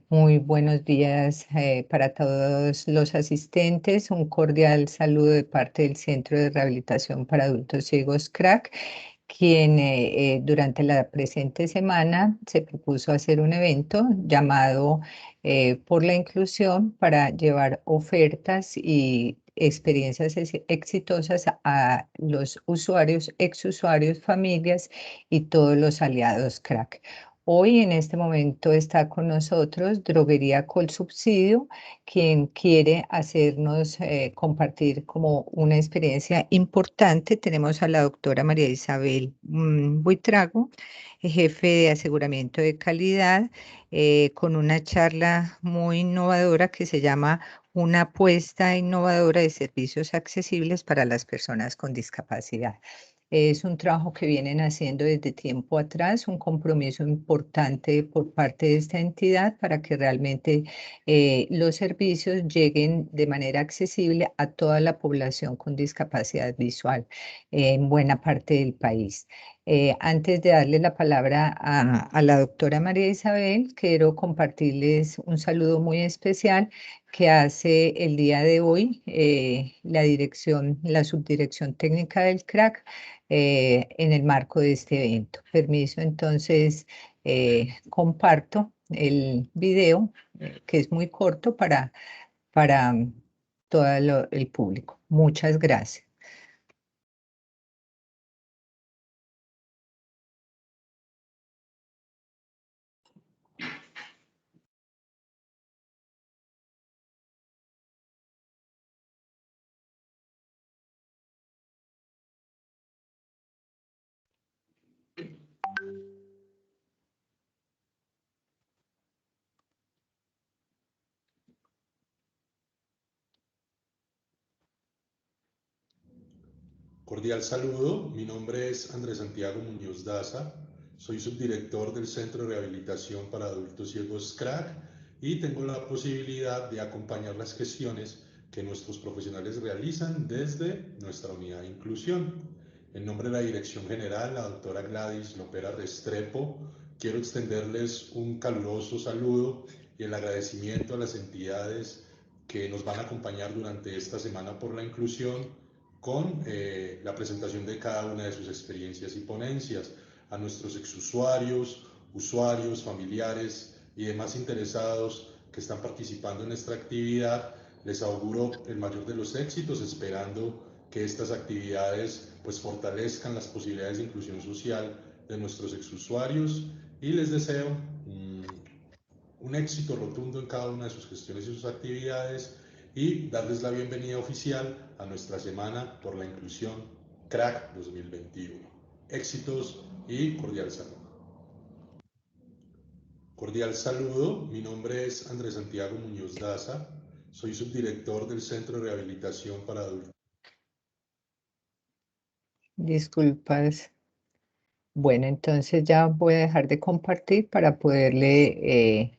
Muy buenos días para todos los asistentes. Un cordial saludo de parte del Centro de Rehabilitación para Adultos Ciegos CRAC, quien durante la presente semana se propuso hacer un evento llamado Por la Inclusión para llevar ofertas y experiencias exitosas a los usuarios, exusuarios, familias y todos los aliados CRAC. Hoy en este momento está con nosotros Droguería Colsubsidio, quien quiere hacernos compartir como una experiencia importante. Tenemos a la doctora María Isabel Buitrago, jefe de aseguramiento de calidad, con una charla muy innovadora que se llama Una apuesta innovadora de servicios accesibles para las personas con discapacidad. Es un trabajo que vienen haciendo desde tiempo atrás, un compromiso importante por parte de esta entidad para que realmente los servicios lleguen de manera accesible a toda la población con discapacidad visual en buena parte del país. Antes de darle la palabra a la doctora María Isabel, quiero compartirles un saludo muy especial que hace el día de hoy la subdirección técnica del CRAC en el marco de este evento. Permiso, entonces comparto el video, que es muy corto para todo el público. Muchas gracias. Cordial saludo, mi nombre es Andrés Santiago Muñoz Daza, soy subdirector del Centro de Rehabilitación para Adultos Ciegos CRAC y tengo la posibilidad de acompañar las gestiones que nuestros profesionales realizan desde nuestra unidad de inclusión. En nombre de la Dirección General, la doctora Gladys Lopera Restrepo, quiero extenderles un caluroso saludo y el agradecimiento a las entidades que nos van a acompañar durante esta Semana por la Inclusión con la presentación de cada una de sus experiencias y ponencias. A nuestros exusuarios, usuarios, familiares y demás interesados que están participando en esta actividad, les auguro el mayor de los éxitos, esperando que estas actividades pues fortalezcan las posibilidades de inclusión social de nuestros exusuarios y les deseo un éxito rotundo en cada una de sus gestiones y sus actividades y darles la bienvenida oficial a nuestra Semana por la Inclusión CRAC 2021. Éxitos y cordial saludo. Cordial saludo, mi nombre es Andrés Santiago Muñoz Daza, soy subdirector del Centro de Rehabilitación para Adultos. Disculpas. Bueno, entonces ya voy a dejar de compartir para poderle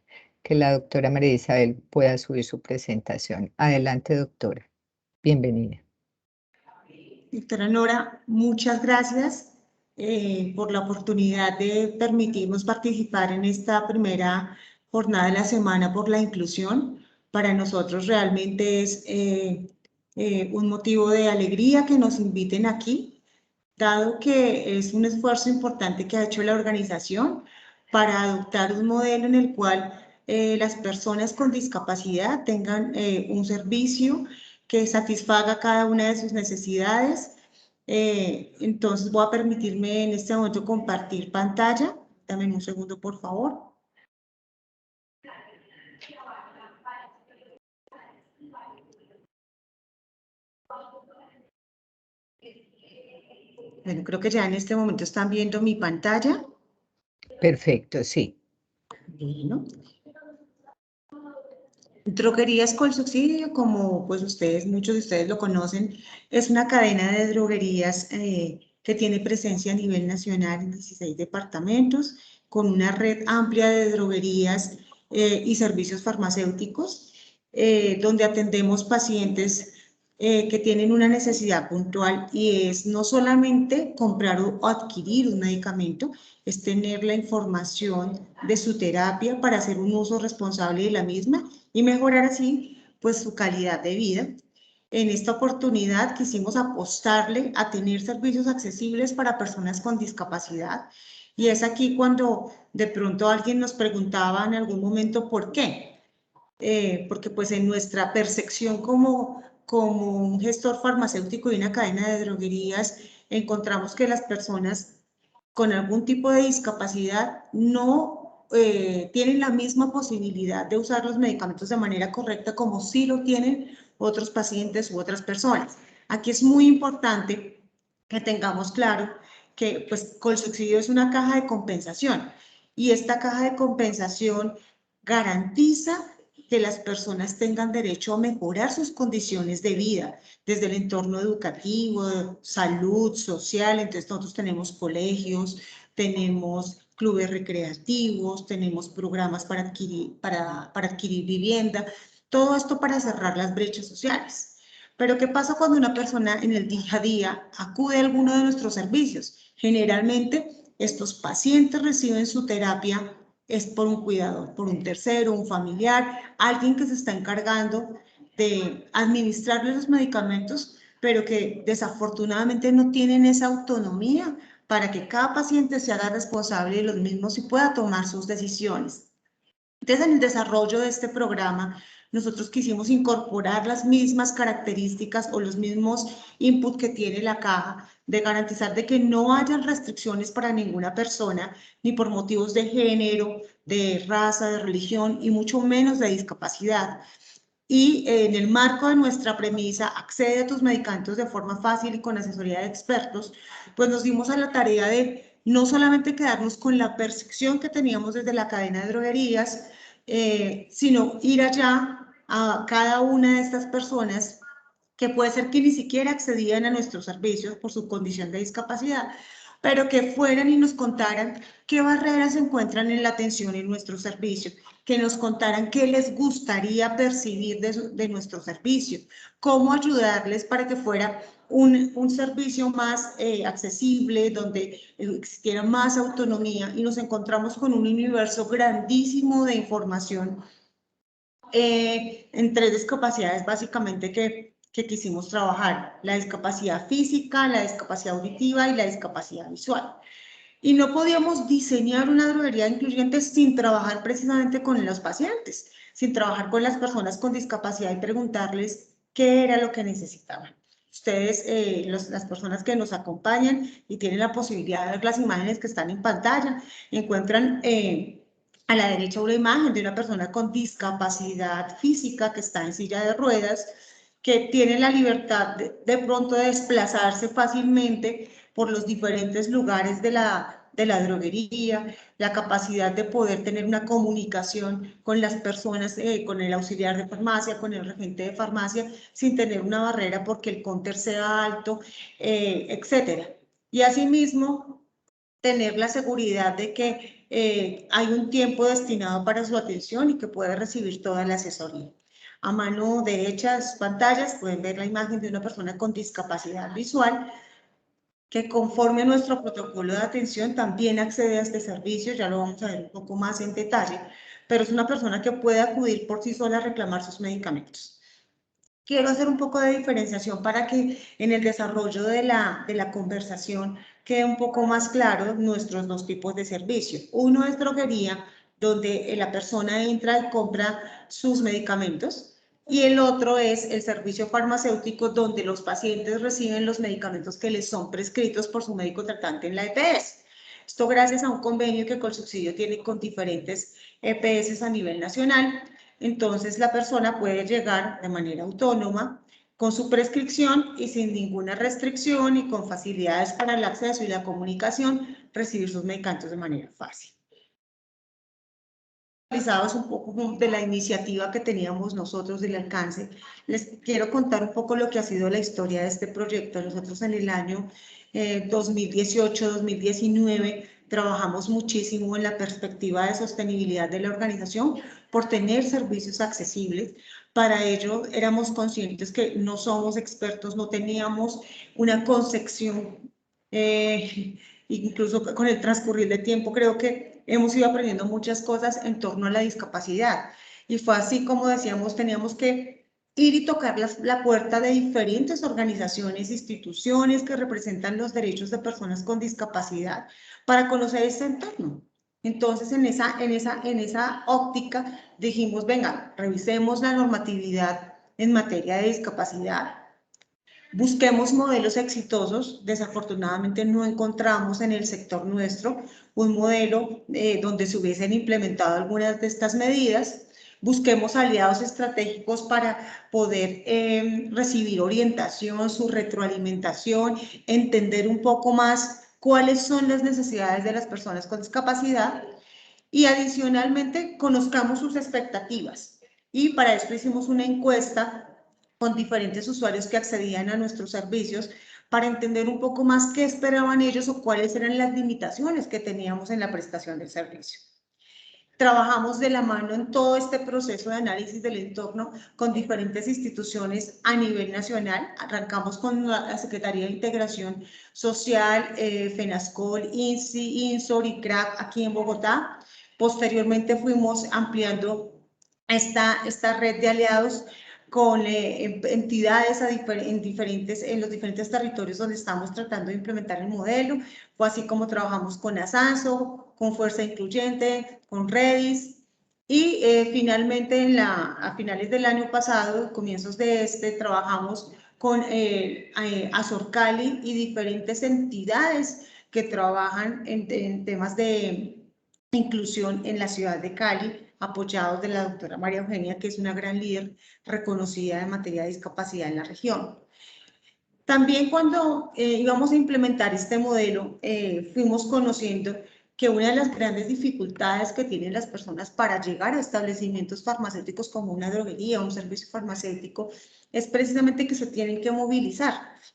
que la doctora María Isabel pueda subir su presentación. Adelante, doctora. Bienvenida. Doctora Nora, muchas gracias por la oportunidad de permitirnos participar en esta primera jornada de la Semana por la Inclusión. Para nosotros realmente es un motivo de alegría que nos inviten aquí, dado que es un esfuerzo importante que ha hecho la organización para adoptar un modelo en el cual las personas con discapacidad tengan un servicio que satisfaga cada una de sus necesidades. Entonces voy a permitirme en este momento compartir pantalla. Dame un segundo, por favor. Bueno, creo que ya en este momento están viendo mi pantalla. Perfecto, sí. Bueno. Droguerías Colsubsidio, como pues muchos de ustedes lo conocen, es una cadena de droguerías que tiene presencia a nivel nacional en 16 departamentos, con una red amplia de droguerías y servicios farmacéuticos, donde atendemos pacientes que tienen una necesidad puntual y es no solamente comprar o adquirir un medicamento, es tener la información de su terapia para hacer un uso responsable de la misma y mejorar así pues su calidad de vida. En esta oportunidad quisimos apostarle a tener servicios accesibles para personas con discapacidad y es aquí cuando de pronto alguien nos preguntaba en algún momento ¿por qué? Porque pues en nuestra percepción como un gestor farmacéutico y una cadena de droguerías, encontramos que las personas con algún tipo de discapacidad no tienen la misma posibilidad de usar los medicamentos de manera correcta como sí lo tienen otros pacientes u otras personas. Aquí es muy importante que tengamos claro que pues Colsubsidio es una caja de compensación y esta caja de compensación garantiza que las personas tengan derecho a mejorar sus condiciones de vida, desde el entorno educativo, salud, social. Entonces nosotros tenemos colegios, tenemos clubes recreativos, tenemos programas para adquirir vivienda, todo esto para cerrar las brechas sociales. Pero ¿qué pasa cuando una persona en el día a día acude a alguno de nuestros servicios? Generalmente estos pacientes reciben su terapia es por un cuidador, por un tercero, un familiar, alguien que se está encargando de administrarle los medicamentos, pero que desafortunadamente no tienen esa autonomía para que cada paciente se haga responsable de los mismos y pueda tomar sus decisiones. Entonces, en el desarrollo de este programa, nosotros quisimos incorporar las mismas características o los mismos input que tiene la caja de garantizar de que no hayan restricciones para ninguna persona, ni por motivos de género, de raza, de religión y mucho menos de discapacidad. Y en el marco de nuestra premisa, accede a tus medicamentos de forma fácil y con asesoría de expertos, pues nos dimos a la tarea de no solamente quedarnos con la percepción que teníamos desde la cadena de droguerías, sino ir allá a cada una de estas personas que puede ser que ni siquiera accedían a nuestros servicios por su condición de discapacidad, pero que fueran y nos contaran qué barreras se encuentran en la atención en nuestros servicios, que nos contaran qué les gustaría percibir de nuestro servicio, cómo ayudarles para que fuera un servicio más accesible, donde existiera más autonomía, y nos encontramos con un universo grandísimo de información en 3 discapacidades básicamente que quisimos trabajar: la discapacidad física, la discapacidad auditiva y la discapacidad visual. Y no podíamos diseñar una droguería incluyente sin trabajar precisamente con los pacientes, sin trabajar con las personas con discapacidad y preguntarles qué era lo que necesitaban. Ustedes, las personas que nos acompañan y tienen la posibilidad de ver las imágenes que están en pantalla, encuentran a la derecha una imagen de una persona con discapacidad física que está en silla de ruedas, que tiene la libertad de pronto de desplazarse fácilmente por los diferentes lugares de la droguería, la capacidad de poder tener una comunicación con las personas, con el auxiliar de farmacia, con el regente de farmacia, sin tener una barrera porque el counter sea alto, etcétera. Y asimismo, tener la seguridad de que hay un tiempo destinado para su atención y que puede recibir toda la asesoría. A mano derecha de sus pantallas pueden ver la imagen de una persona con discapacidad visual que, conforme a nuestro protocolo de atención, también accede a este servicio. Ya lo vamos a ver un poco más en detalle, pero es una persona que puede acudir por sí sola a reclamar sus medicamentos. Quiero hacer un poco de diferenciación para que en el desarrollo de la conversación quede un poco más claro nuestros 2 tipos de servicio. Uno es droguería, donde la persona entra y compra sus medicamentos, y el otro es el servicio farmacéutico, donde los pacientes reciben los medicamentos que les son prescritos por su médico tratante en la EPS. Esto gracias a un convenio que Colsubsidio tiene con diferentes EPS a nivel nacional. Entonces la persona puede llegar de manera autónoma con su prescripción y sin ninguna restricción y con facilidades para el acceso y la comunicación, recibir sus medicamentos de manera fácil. Un poco de la iniciativa que teníamos nosotros del alcance, les quiero contar un poco lo que ha sido la historia de este proyecto. Nosotros en el año 2018-2019 trabajamos muchísimo en la perspectiva de sostenibilidad de la organización por tener servicios accesibles, Para ello éramos conscientes que no somos expertos, no teníamos una concepción, incluso con el transcurrir del tiempo creo que hemos ido aprendiendo muchas cosas en torno a la discapacidad. Y fue así como decíamos, teníamos que ir y tocar la puerta de diferentes organizaciones, instituciones que representan los derechos de personas con discapacidad para conocer este entorno. Entonces, en esa óptica dijimos, venga, revisemos la normatividad en materia de discapacidad, busquemos modelos exitosos. Desafortunadamente no encontramos en el sector nuestro un modelo donde se hubiesen implementado algunas de estas medidas. Busquemos aliados estratégicos para poder recibir orientación, su retroalimentación, entender un poco más cuáles son las necesidades de las personas con discapacidad y adicionalmente conozcamos sus expectativas. Y para esto hicimos una encuesta con diferentes usuarios que accedían a nuestros servicios para entender un poco más qué esperaban ellos o cuáles eran las limitaciones que teníamos en la prestación del servicio. Trabajamos de la mano en todo este proceso de análisis del entorno con diferentes instituciones a nivel nacional. Arrancamos con la Secretaría de Integración Social, FENASCOL, INSI, INSOR y CRAC aquí en Bogotá. Posteriormente fuimos ampliando esta red de aliados con entidades en los diferentes territorios donde estamos tratando de implementar el modelo. Fue así como trabajamos con ASANSO, con Fuerza Incluyente, con Redis, y finalmente a finales del año pasado, comienzos de trabajamos con Azorcali y diferentes entidades que trabajan en temas de inclusión en la ciudad de Cali, apoyados de la doctora María Eugenia, que es una gran líder reconocida en materia de discapacidad en la región. También cuando íbamos a implementar este modelo, fuimos conociendo que una de las grandes dificultades que tienen las personas para llegar a establecimientos farmacéuticos como una droguería o un servicio farmacéutico es precisamente que se tienen que movilizar.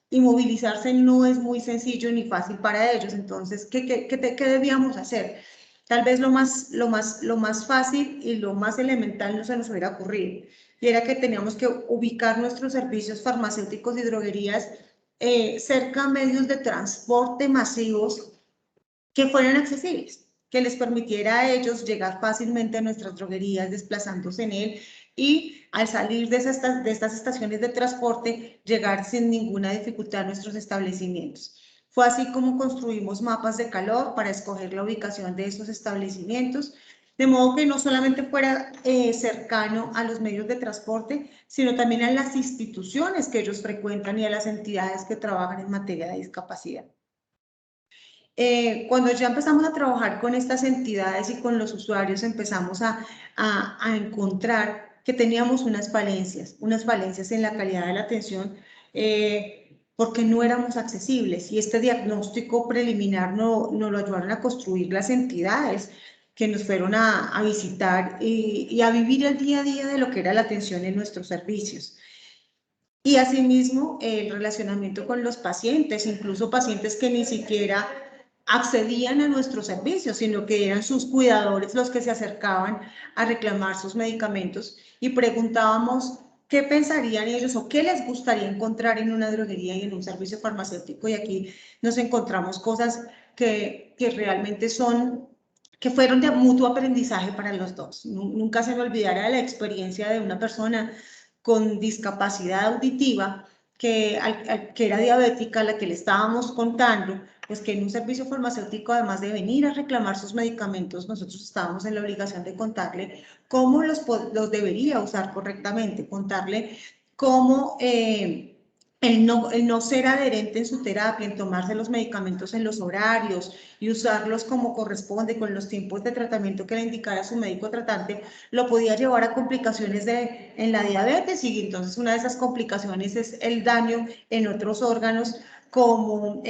Y movilizarse no es muy sencillo ni fácil para ellos. Entonces, ¿qué debíamos hacer? Tal vez lo más fácil y lo más elemental no se nos hubiera ocurrido. Y era que teníamos que ubicar nuestros servicios farmacéuticos y droguerías cerca a medios de transporte masivos que fueran accesibles, que les permitiera a ellos llegar fácilmente a nuestras droguerías desplazándose en él y al salir de estas estaciones de transporte llegar sin ninguna dificultad a nuestros establecimientos. Fue así como construimos mapas de calor para escoger la ubicación de esos establecimientos, de modo que no solamente fuera cercano a los medios de transporte, sino también a las instituciones que ellos frecuentan y a las entidades que trabajan en materia de discapacidad. Cuando ya empezamos a trabajar con estas entidades y con los usuarios, empezamos a encontrar que teníamos unas falencias en la calidad de la atención, porque no éramos accesibles, y este diagnóstico preliminar nos lo ayudaron a construir las entidades que nos fueron a visitar y a vivir el día a día de lo que era la atención en nuestros servicios. Y asimismo, el relacionamiento con los pacientes, incluso pacientes que ni siquiera accedían a nuestros servicios, sino que eran sus cuidadores los que se acercaban a reclamar sus medicamentos, y preguntábamos qué pensarían ellos o qué les gustaría encontrar en una droguería y en un servicio farmacéutico, y aquí nos encontramos cosas que realmente que fueron de mutuo aprendizaje para los dos. Nunca se me olvidará la experiencia de una persona con discapacidad auditiva que era diabética, a la que le estábamos contando, pues que en un servicio farmacéutico, además de venir a reclamar sus medicamentos, nosotros estábamos en la obligación de contarle cómo los debería usar correctamente, contarle cómo el no ser adherente en su terapia, en tomarse los medicamentos en los horarios y usarlos como corresponde con los tiempos de tratamiento que le indicara su médico tratante, lo podía llevar a complicaciones en la diabetes, y entonces una de esas complicaciones es el daño en otros órganos como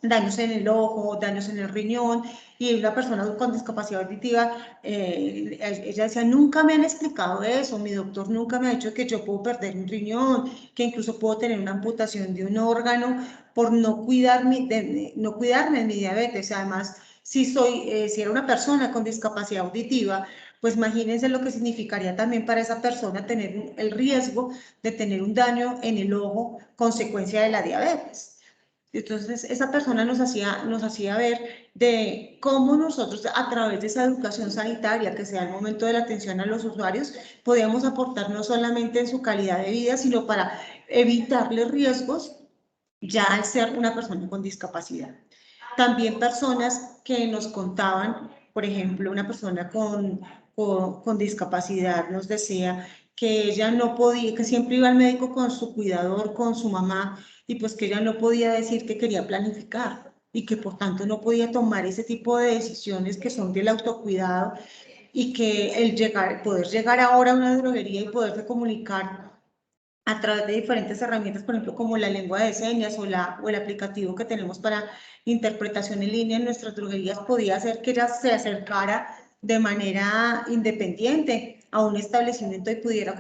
daños en el ojo, daños en el riñón. Y una persona con discapacidad auditiva, ella decía, nunca me han explicado eso, mi doctor nunca me ha dicho que yo puedo perder un riñón, que incluso puedo tener una amputación de un órgano por no cuidarme en mi diabetes. Además, si era una persona con discapacidad auditiva, pues imagínense lo que significaría también para esa persona tener el riesgo de tener un daño en el ojo consecuencia de la diabetes. Entonces, esa persona nos hacía ver de cómo nosotros, a través de esa educación sanitaria, que sea el momento de la atención a los usuarios, podíamos aportar no solamente en su calidad de vida, sino para evitarle riesgos ya al ser una persona con discapacidad. También personas que nos contaban, por ejemplo, una persona con discapacidad nos decía que ella no podía, que siempre iba al médico con su cuidador, con su mamá, y pues que ella no podía decir que quería planificar y que por tanto no podía tomar ese tipo de decisiones que son del autocuidado, y que poder llegar ahora a una droguería y poderse comunicar a través de diferentes herramientas, por ejemplo, como la lengua de señas o el aplicativo que tenemos para interpretación en línea en nuestras droguerías, podía hacer que ella se acercara de manera independiente a un establecimiento y pudiera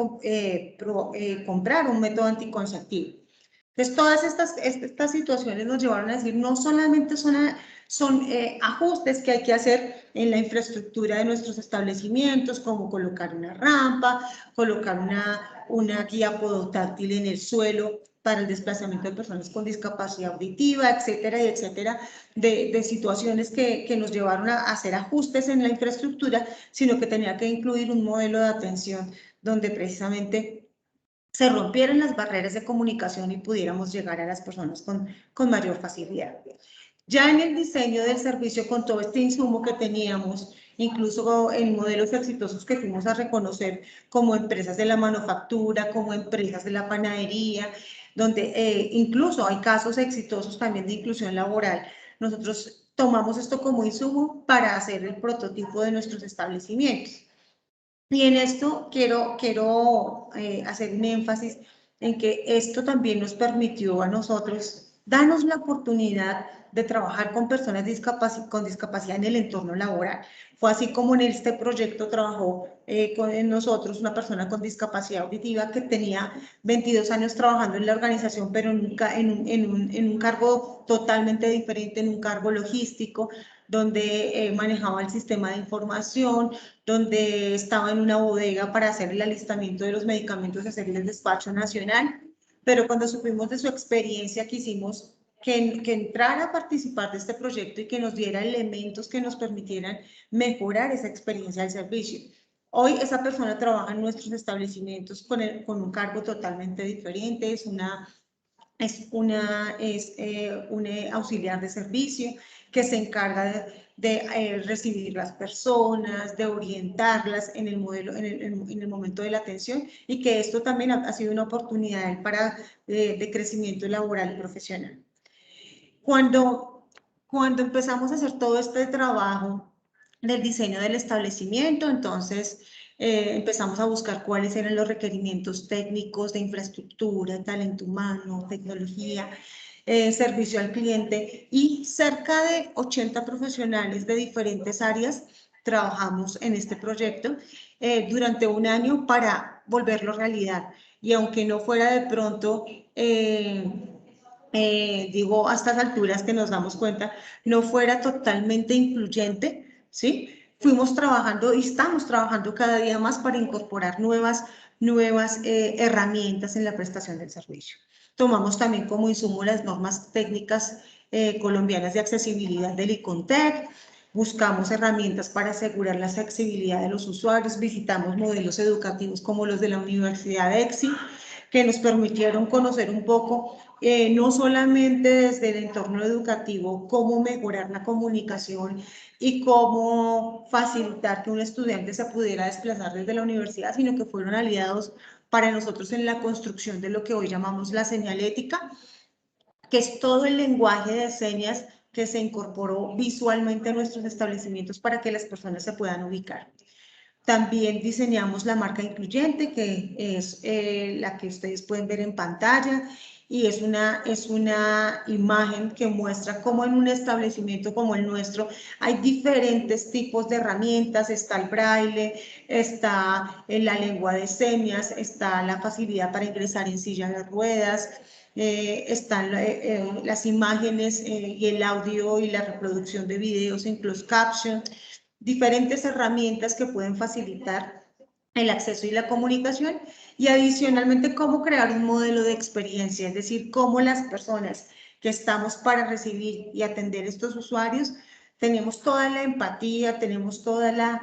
comprar un método anticonceptivo. Entonces, todas estas situaciones nos llevaron a decir, no solamente son ajustes que hay que hacer en la infraestructura de nuestros establecimientos, como colocar una rampa, colocar una guía podotáctil en el suelo para el desplazamiento de personas con discapacidad auditiva, etcétera, y etcétera, de situaciones que nos llevaron a hacer ajustes en la infraestructura, sino que tenía que incluir un modelo de atención donde precisamente se rompieran las barreras de comunicación y pudiéramos llegar a las personas con mayor facilidad. Ya en el diseño del servicio, con todo este insumo que teníamos, incluso en modelos exitosos que fuimos a reconocer como empresas de la manufactura, como empresas de la panadería, donde incluso hay casos exitosos también de inclusión laboral, nosotros tomamos esto como insumo para hacer el prototipo de nuestros establecimientos. Y en esto quiero hacer un énfasis en que esto también nos permitió a nosotros darnos la oportunidad de trabajar con personas con discapacidad en el entorno laboral. Fue así como en este proyecto trabajó con nosotros una persona con discapacidad auditiva que tenía 22 años trabajando en la organización, pero en un cargo totalmente diferente, en un cargo logístico, donde manejaba el sistema de información, donde estaba en una bodega para hacer el alistamiento de los medicamentos y hacer el despacho nacional. Pero cuando supimos de su experiencia, quisimos que entrara a participar de este proyecto y que nos diera elementos que nos permitieran mejorar esa experiencia del servicio. Hoy esa persona trabaja en nuestros establecimientos con un cargo totalmente diferente, es una auxiliar de servicio que se encarga de recibir las personas, de orientarlas en el momento de la atención, y que esto también ha sido una oportunidad de crecimiento laboral y profesional. Cuando empezamos a hacer todo este trabajo del diseño del establecimiento, entonces empezamos a buscar cuáles eran los requerimientos técnicos de infraestructura, talento humano, tecnología, servicio al cliente, y cerca de 80 profesionales de diferentes áreas trabajamos en este proyecto durante un año para volverlo realidad. Y aunque no fuera de pronto, digo, a estas alturas que nos damos cuenta, no fuera totalmente incluyente, ¿sí? Fuimos trabajando y estamos trabajando cada día más para incorporar nuevas herramientas en la prestación del servicio. Tomamos también como insumo las normas técnicas colombianas de accesibilidad del ICONTEC, buscamos herramientas para asegurar la accesibilidad de los usuarios, visitamos modelos educativos como los de la Universidad EXI, que nos permitieron conocer un poco, no solamente desde el entorno educativo, cómo mejorar la comunicación y cómo facilitar que un estudiante se pudiera desplazar desde la universidad, sino que fueron aliados para nosotros en la construcción de lo que hoy llamamos la señalética, que es todo el lenguaje de señas que se incorporó visualmente a nuestros establecimientos para que las personas se puedan ubicar. También diseñamos la marca incluyente, que es la que ustedes pueden ver en pantalla, y es una imagen que muestra cómo en un establecimiento como el nuestro hay diferentes tipos de herramientas. Está el braille, está la lengua de señas, está la facilidad para ingresar en silla de ruedas, están las imágenes y el audio y la reproducción de videos en closed caption, diferentes herramientas que pueden facilitar el acceso y la comunicación, y adicionalmente cómo crear un modelo de experiencia, es decir, cómo las personas que estamos para recibir y atender estos usuarios tenemos toda la empatía, tenemos toda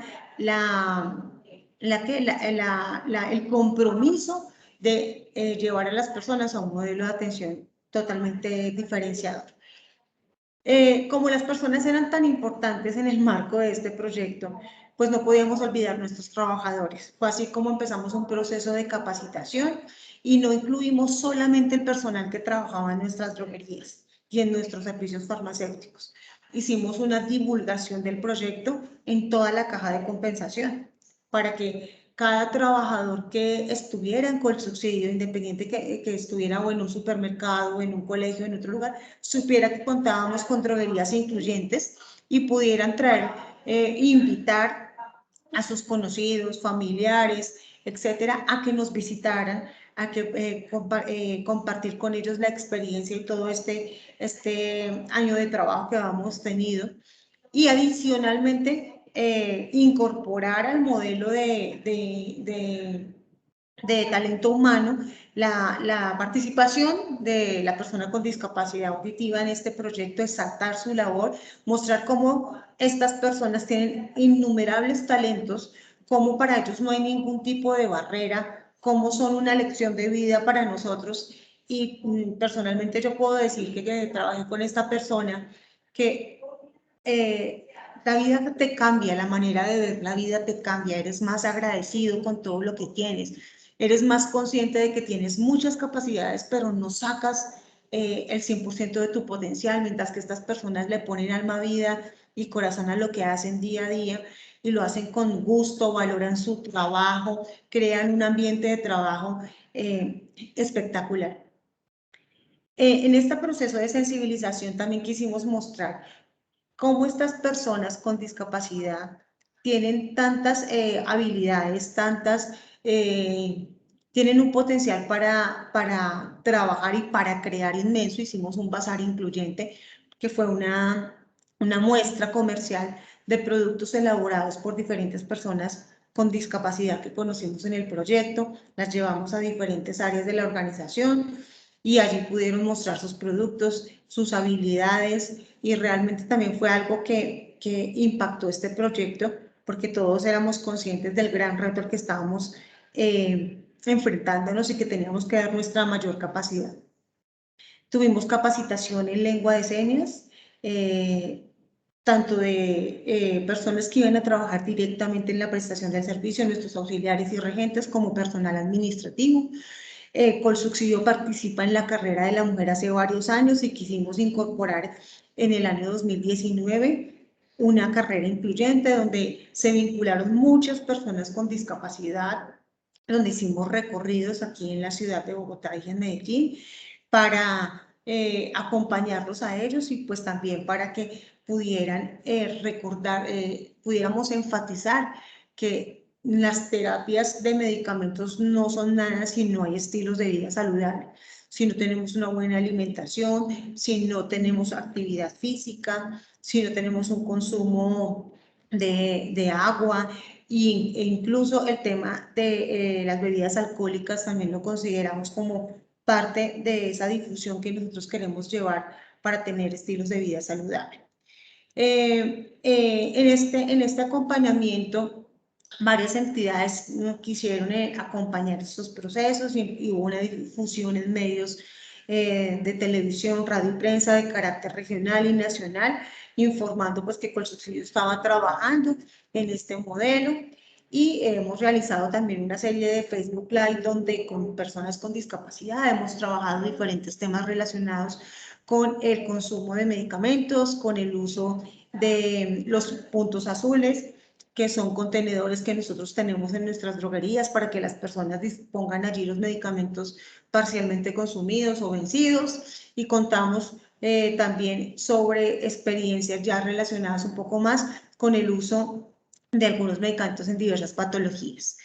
el compromiso de llevar a las personas a un modelo de atención totalmente diferenciador. Como las personas eran tan importantes en el marco de este proyecto, pues no podíamos olvidar nuestros trabajadores. Fue así como empezamos un proceso de capacitación y no incluimos solamente el personal que trabajaba en nuestras droguerías y en nuestros servicios farmacéuticos. Hicimos una divulgación del proyecto en toda la caja de compensación para que cada trabajador que estuviera con el subsidio, independiente que estuviera o en un supermercado, o en un colegio, en otro lugar, supiera que contábamos con droguerías incluyentes y pudieran traer, invitar a sus conocidos, familiares, etcétera, a que nos visitaran, a que compartir con ellos la experiencia y todo este año de trabajo que habíamos tenido. Y adicionalmente incorporar al modelo de talento humano la participación de la persona con discapacidad auditiva en este proyecto, exaltar su labor, mostrar cómo estas personas tienen innumerables talentos, cómo para ellos no hay ningún tipo de barrera, cómo son una lección de vida para nosotros. Y personalmente yo puedo decir que trabajé con esta persona que la vida te cambia, la manera de ver la vida te cambia, eres más agradecido con todo lo que tienes, eres más consciente de que tienes muchas capacidades, pero no sacas el 100% de tu potencial, mientras que estas personas le ponen alma, vida y corazón a lo que hacen día a día y lo hacen con gusto, valoran su trabajo, crean un ambiente de trabajo espectacular. En este proceso de sensibilización también quisimos mostrar cómo estas personas con discapacidad tienen tantas habilidades, tienen un potencial para trabajar y para crear inmenso. Hicimos un bazar incluyente, que fue una muestra comercial de productos elaborados por diferentes personas con discapacidad que conocimos en el proyecto, las llevamos a diferentes áreas de la organización y allí pudieron mostrar sus productos, sus habilidades, y realmente también fue algo que impactó este proyecto porque todos éramos conscientes del gran reto al que estábamos enfrentándonos y que teníamos que dar nuestra mayor capacidad. Tuvimos capacitación en lengua de señas, tanto de personas que iban a trabajar directamente en la prestación del servicio, nuestros auxiliares y regentes, como personal administrativo. Colsubsidio participa en la carrera de la mujer hace varios años y quisimos incorporar en el año 2019 una carrera incluyente donde se vincularon muchas personas con discapacidad, donde hicimos recorridos aquí en la ciudad de Bogotá y en Medellín para acompañarlos a ellos y pues también para que pudieran pudiéramos enfatizar que las terapias de medicamentos no son nada si no hay estilos de vida saludable, si no tenemos una buena alimentación, si no tenemos actividad física, si no tenemos un consumo de agua e incluso el tema de las bebidas alcohólicas también lo consideramos como parte de esa difusión que nosotros queremos llevar para tener estilos de vida saludable. En este acompañamiento, varias entidades quisieron acompañar estos procesos y hubo una difusión en medios de televisión, radio y prensa de carácter regional y nacional, informando pues que Colsubsidio estaba trabajando en este modelo. Y hemos realizado también una serie de Facebook Live donde con personas con discapacidad hemos trabajado diferentes temas relacionados con el consumo de medicamentos, con el uso de los puntos azules, que son contenedores que nosotros tenemos en nuestras droguerías para que las personas dispongan allí los medicamentos parcialmente consumidos o vencidos, y contamos también sobre experiencias ya relacionadas un poco más con el uso de algunos medicamentos en diversas patologías.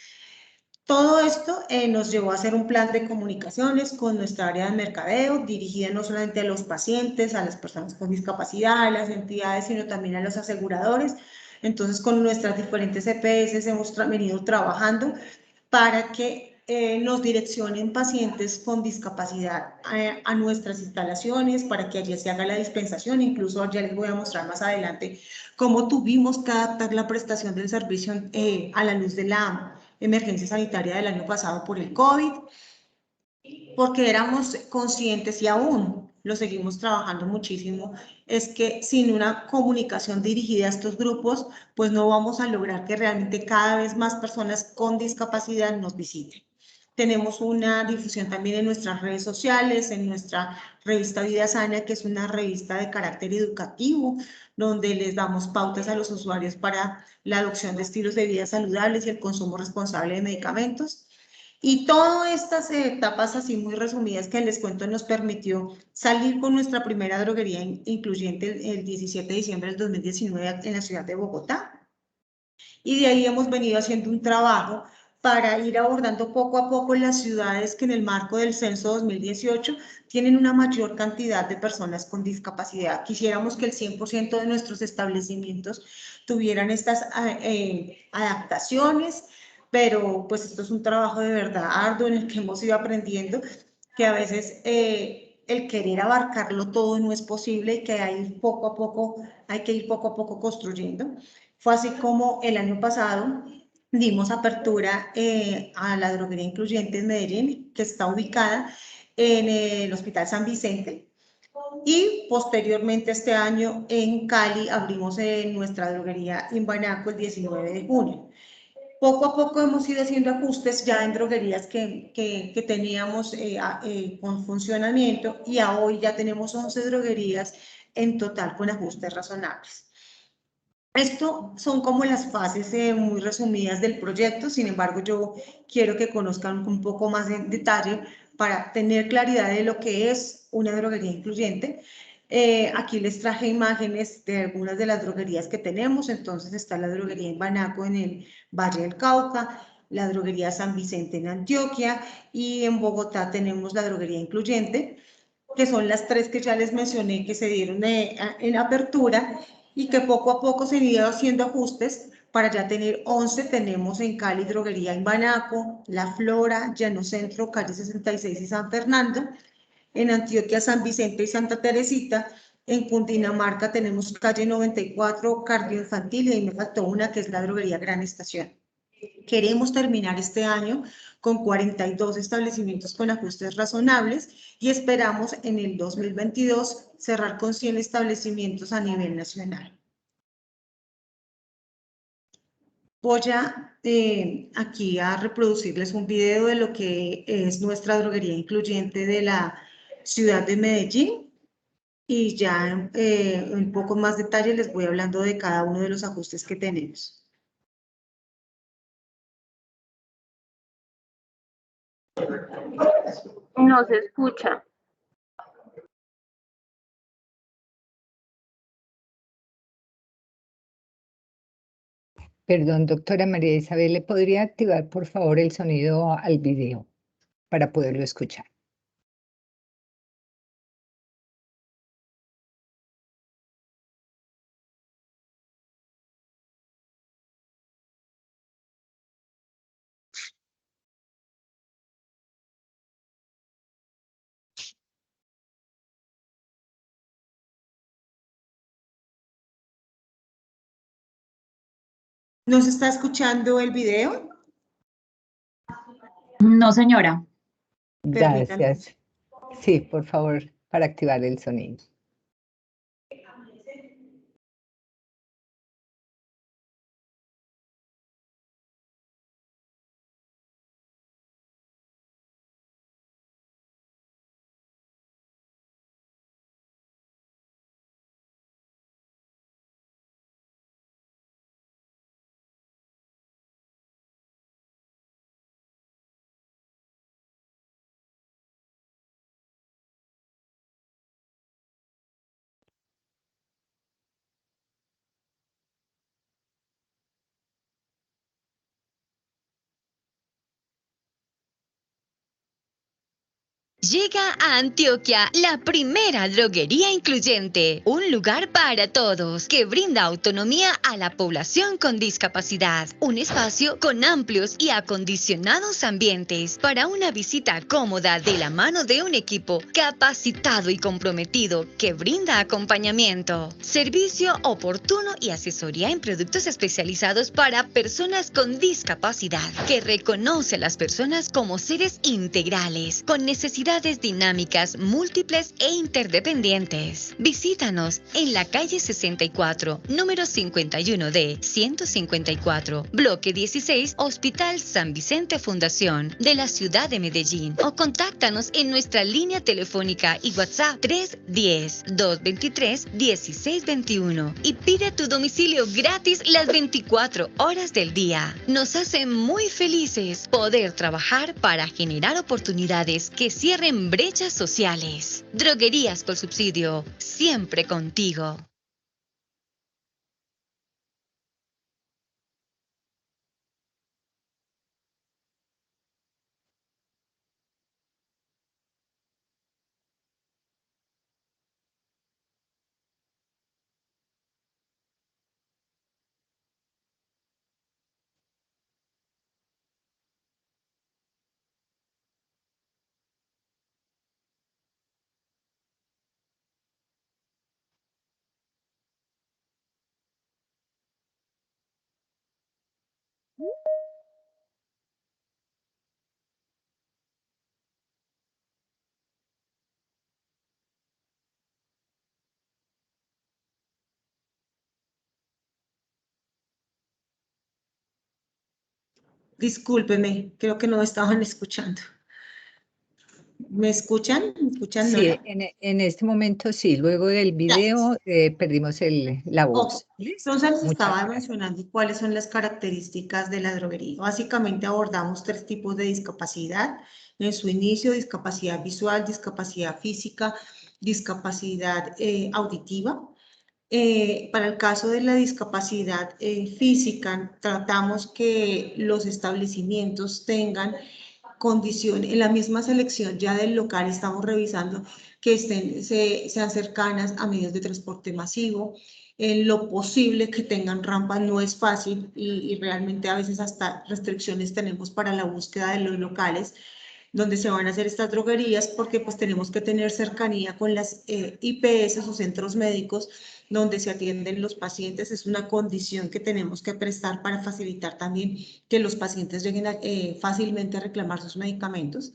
Todo esto nos llevó a hacer un plan de comunicaciones con nuestra área de mercadeo, dirigida no solamente a los pacientes, a las personas con discapacidad, a las entidades, sino también a los aseguradores. Entonces, con nuestras diferentes EPS hemos venido trabajando para que nos direccionen pacientes con discapacidad a nuestras instalaciones, para que allí se haga la dispensación. Incluso ya les voy a mostrar más adelante cómo tuvimos que adaptar la prestación del servicio a la luz de la emergencia sanitaria del año pasado por el COVID, porque éramos conscientes y aún lo seguimos trabajando muchísimo, es que sin una comunicación dirigida a estos grupos, pues no vamos a lograr que realmente cada vez más personas con discapacidad nos visiten. Tenemos una difusión también en nuestras redes sociales, en nuestra revista Vida Sana, que es una revista de carácter educativo, donde les damos pautas a los usuarios para la adopción de estilos de vida saludables y el consumo responsable de medicamentos. Y todas estas etapas así muy resumidas que les cuento nos permitió salir con nuestra primera droguería incluyente el 17 de diciembre del 2019 en la ciudad de Bogotá. Y de ahí hemos venido haciendo un trabajo para ir abordando poco a poco las ciudades que en el marco del censo 2018 tienen una mayor cantidad de personas con discapacidad. Quisiéramos que el 100% de nuestros establecimientos tuvieran estas adaptaciones, pero pues esto es un trabajo de verdad arduo en el que hemos ido aprendiendo que a veces el querer abarcarlo todo no es posible y que hay que ir poco a poco construyendo. Fue así como el año pasado dimos apertura a la droguería incluyente en Medellín, que está ubicada en el Hospital San Vicente. Y posteriormente este año en Cali abrimos nuestra droguería Imbanaco el 19 de junio. Poco a poco hemos ido haciendo ajustes ya en droguerías que teníamos con funcionamiento y a hoy ya tenemos 11 droguerías en total con ajustes razonables. Esto son como las fases muy resumidas del proyecto, sin embargo yo quiero que conozcan un poco más en detalle para tener claridad de lo que es una droguería incluyente. Aquí les traje imágenes de algunas de las droguerías que tenemos, entonces está la droguería en Banaco en el Valle del Cauca, la droguería San Vicente en Antioquia y en Bogotá tenemos la droguería incluyente, que son las tres que ya les mencioné que se dieron en apertura y que poco a poco se han ido haciendo ajustes para ya tener 11. Tenemos en Cali droguería en Banaco, La Flora, Llano Centro, calle 66 y San Fernando. En Antioquia, San Vicente y Santa Teresita. En Cundinamarca tenemos calle 94, Cardio Infantil, y ahí me faltó una que es la droguería Gran Estación. Queremos terminar este año con 42 establecimientos con ajustes razonables y esperamos en el 2022 cerrar con 100 establecimientos a nivel nacional. Voy aquí a reproducirles un video de lo que es nuestra droguería incluyente de la ciudad de Medellín y ya en un poco más detalle les voy hablando de cada uno de los ajustes que tenemos. No se escucha. Perdón, doctora María Isabel, ¿le podría activar por favor el sonido al video para poderlo escuchar? ¿No se está escuchando el video? No, señora. Permítanme. Gracias. Sí, por favor, para activar el sonido. Llega a Antioquia la primera droguería incluyente, un lugar para todos que brinda autonomía a la población con discapacidad, un espacio con amplios y acondicionados ambientes para una visita cómoda de la mano de un equipo capacitado y comprometido que brinda acompañamiento, servicio oportuno y asesoría en productos especializados para personas con discapacidad, que reconoce a las personas como seres integrales, con necesidades dinámicas, múltiples e interdependientes. Visítanos en la calle 64, número 51D, 154, bloque 16, Hospital San Vicente Fundación, de la ciudad de Medellín, o contáctanos en nuestra línea telefónica y WhatsApp 310-223-1621 y pide tu domicilio gratis las 24 horas del día. Nos hace muy felices poder trabajar para generar oportunidades que cierren brechas sociales. Droguerías con subsidio, siempre contigo. Discúlpeme, creo que no estaban escuchando. ¿Me escuchan? ¿Me escuchan, Sí, Nora? en este momento sí, luego del video perdimos la voz. ¿Listo? Entonces Muchas estaba gracias. mencionando cuáles son las características de la droguería. Básicamente abordamos 3 tipos de discapacidad. En su inicio, discapacidad visual, discapacidad física, discapacidad auditiva. Para el caso de la discapacidad física, tratamos que los establecimientos tengan condiciones, en la misma selección ya del local estamos revisando que sean cercanas a medios de transporte masivo, en lo posible que tengan rampas no es fácil y realmente a veces hasta restricciones tenemos para la búsqueda de los locales donde se van a hacer estas droguerías porque pues tenemos que tener cercanía con las IPS o centros médicos donde se atienden los pacientes. Es una condición que tenemos que prestar para facilitar también que los pacientes lleguen fácilmente a reclamar sus medicamentos.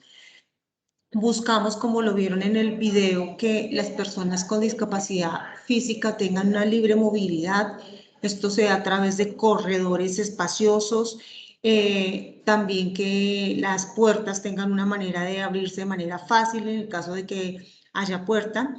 Buscamos, como lo vieron en el video, que las personas con discapacidad física tengan una libre movilidad. Esto sea a través de corredores espaciosos, también que las puertas tengan una manera de abrirse de manera fácil en el caso de que haya puerta.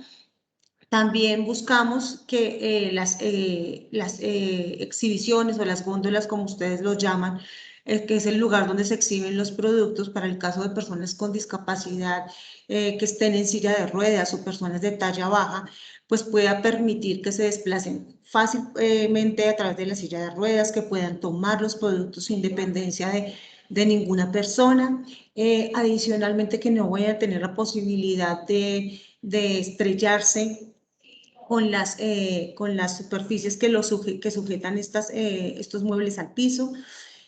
También buscamos que las exhibiciones o las góndolas, como ustedes lo llaman, que es el lugar donde se exhiben los productos para el caso de personas con discapacidad que estén en silla de ruedas o personas de talla baja, pues pueda permitir que se desplacen fácilmente a través de la silla de ruedas, que puedan tomar los productos sin dependencia de ninguna persona. Adicionalmente, que no vayan a tener la posibilidad de estrellarse con las superficies que sujetan estos muebles al piso,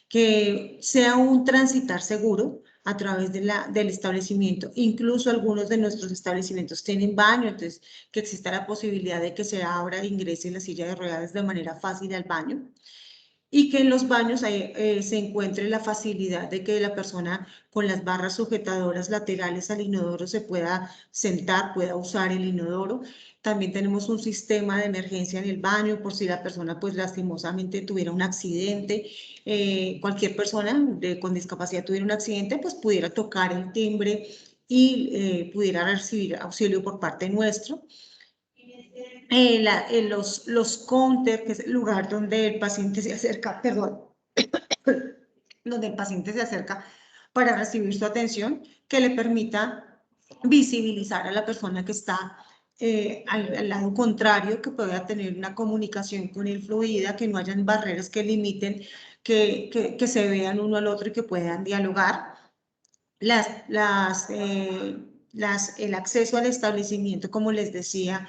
que sea un transitar seguro a través del establecimiento. Incluso algunos de nuestros establecimientos tienen baño, entonces que exista la posibilidad de que se abra e ingrese la silla de ruedas de manera fácil al baño. Y que en los baños se encuentre la facilidad de que la persona con las barras sujetadoras laterales al inodoro se pueda sentar, pueda usar el inodoro. También tenemos un sistema de emergencia en el baño por si la persona pues lastimosamente tuviera un accidente. Cualquier persona con discapacidad tuviera un accidente, pues pudiera tocar el timbre y pudiera recibir auxilio por parte nuestro. Los counter, que es el lugar donde el paciente se acerca, perdón, donde el paciente se acerca para recibir su atención, que le permita visibilizar a la persona que está al lado contrario, que pueda tener una comunicación con él fluida, que no hayan barreras que limiten, que se vean uno al otro y que puedan dialogar. el acceso al establecimiento, como les decía,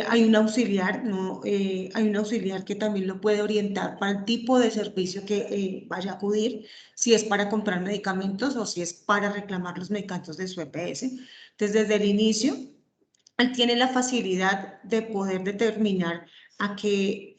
hay un auxiliar, ¿no? Hay un auxiliar que también lo puede orientar para el tipo de servicio que vaya a acudir, si es para comprar medicamentos o si es para reclamar los medicamentos de su EPS. Entonces, desde el inicio, él tiene la facilidad de poder determinar a qué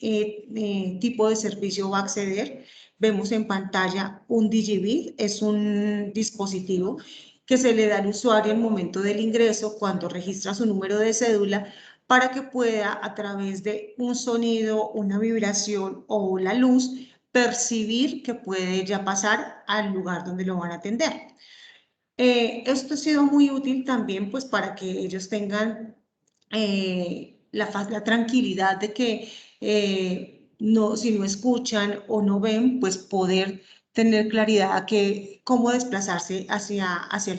tipo de servicio va a acceder. Vemos en pantalla un Digibit, es un dispositivo que se le da al usuario al momento del ingreso cuando registra su número de cédula para que pueda, a través de un sonido, una vibración o la luz, percibir que puede ya pasar al lugar donde lo van a atender. Esto ha sido muy útil también pues para que ellos tengan la tranquilidad de que no, si no escuchan o no ven, pues poder tener claridad a que, cómo desplazarse hacia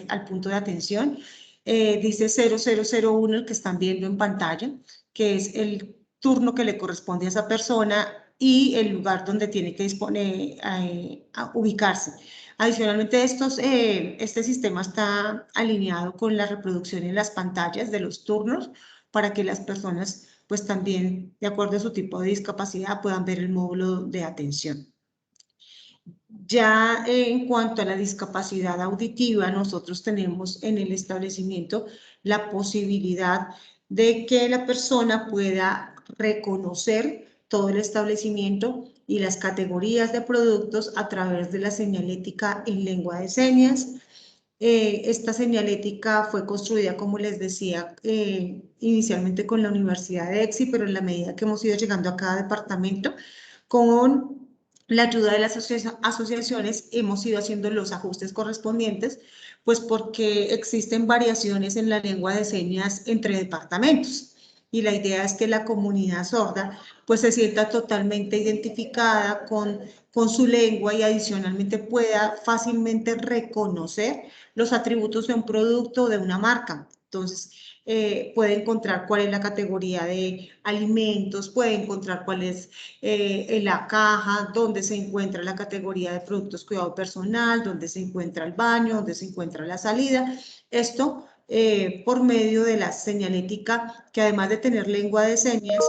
al punto de atención. Dice 0001, el que están viendo en pantalla, que es el turno que le corresponde a esa persona y el lugar donde tiene que disponer, a ubicarse. Adicionalmente, este sistema está alineado con la reproducción en las pantallas de los turnos para que las personas, pues también, de acuerdo a su tipo de discapacidad, puedan ver el módulo de atención. Ya en cuanto a la discapacidad auditiva, nosotros tenemos en el establecimiento la posibilidad de que la persona pueda reconocer todo el establecimiento y las categorías de productos a través de la señalética en lengua de señas. Esta señalética fue construida, como les decía, inicialmente con la Universidad de EXI, pero en la medida que hemos ido llegando a cada departamento, con la ayuda de las asociaciones, hemos ido haciendo los ajustes correspondientes, pues porque existen variaciones en la lengua de señas entre departamentos. Y la idea es que la comunidad sorda pues se sienta totalmente identificada con su lengua y adicionalmente pueda fácilmente reconocer los atributos de un producto o de una marca. Entonces, puede encontrar cuál es la categoría de alimentos, puede encontrar cuál es en la caja, dónde se encuentra la categoría de productos cuidado personal, dónde se encuentra el baño, dónde se encuentra la salida. Esto por medio de la señalética, que además de tener lengua de señas,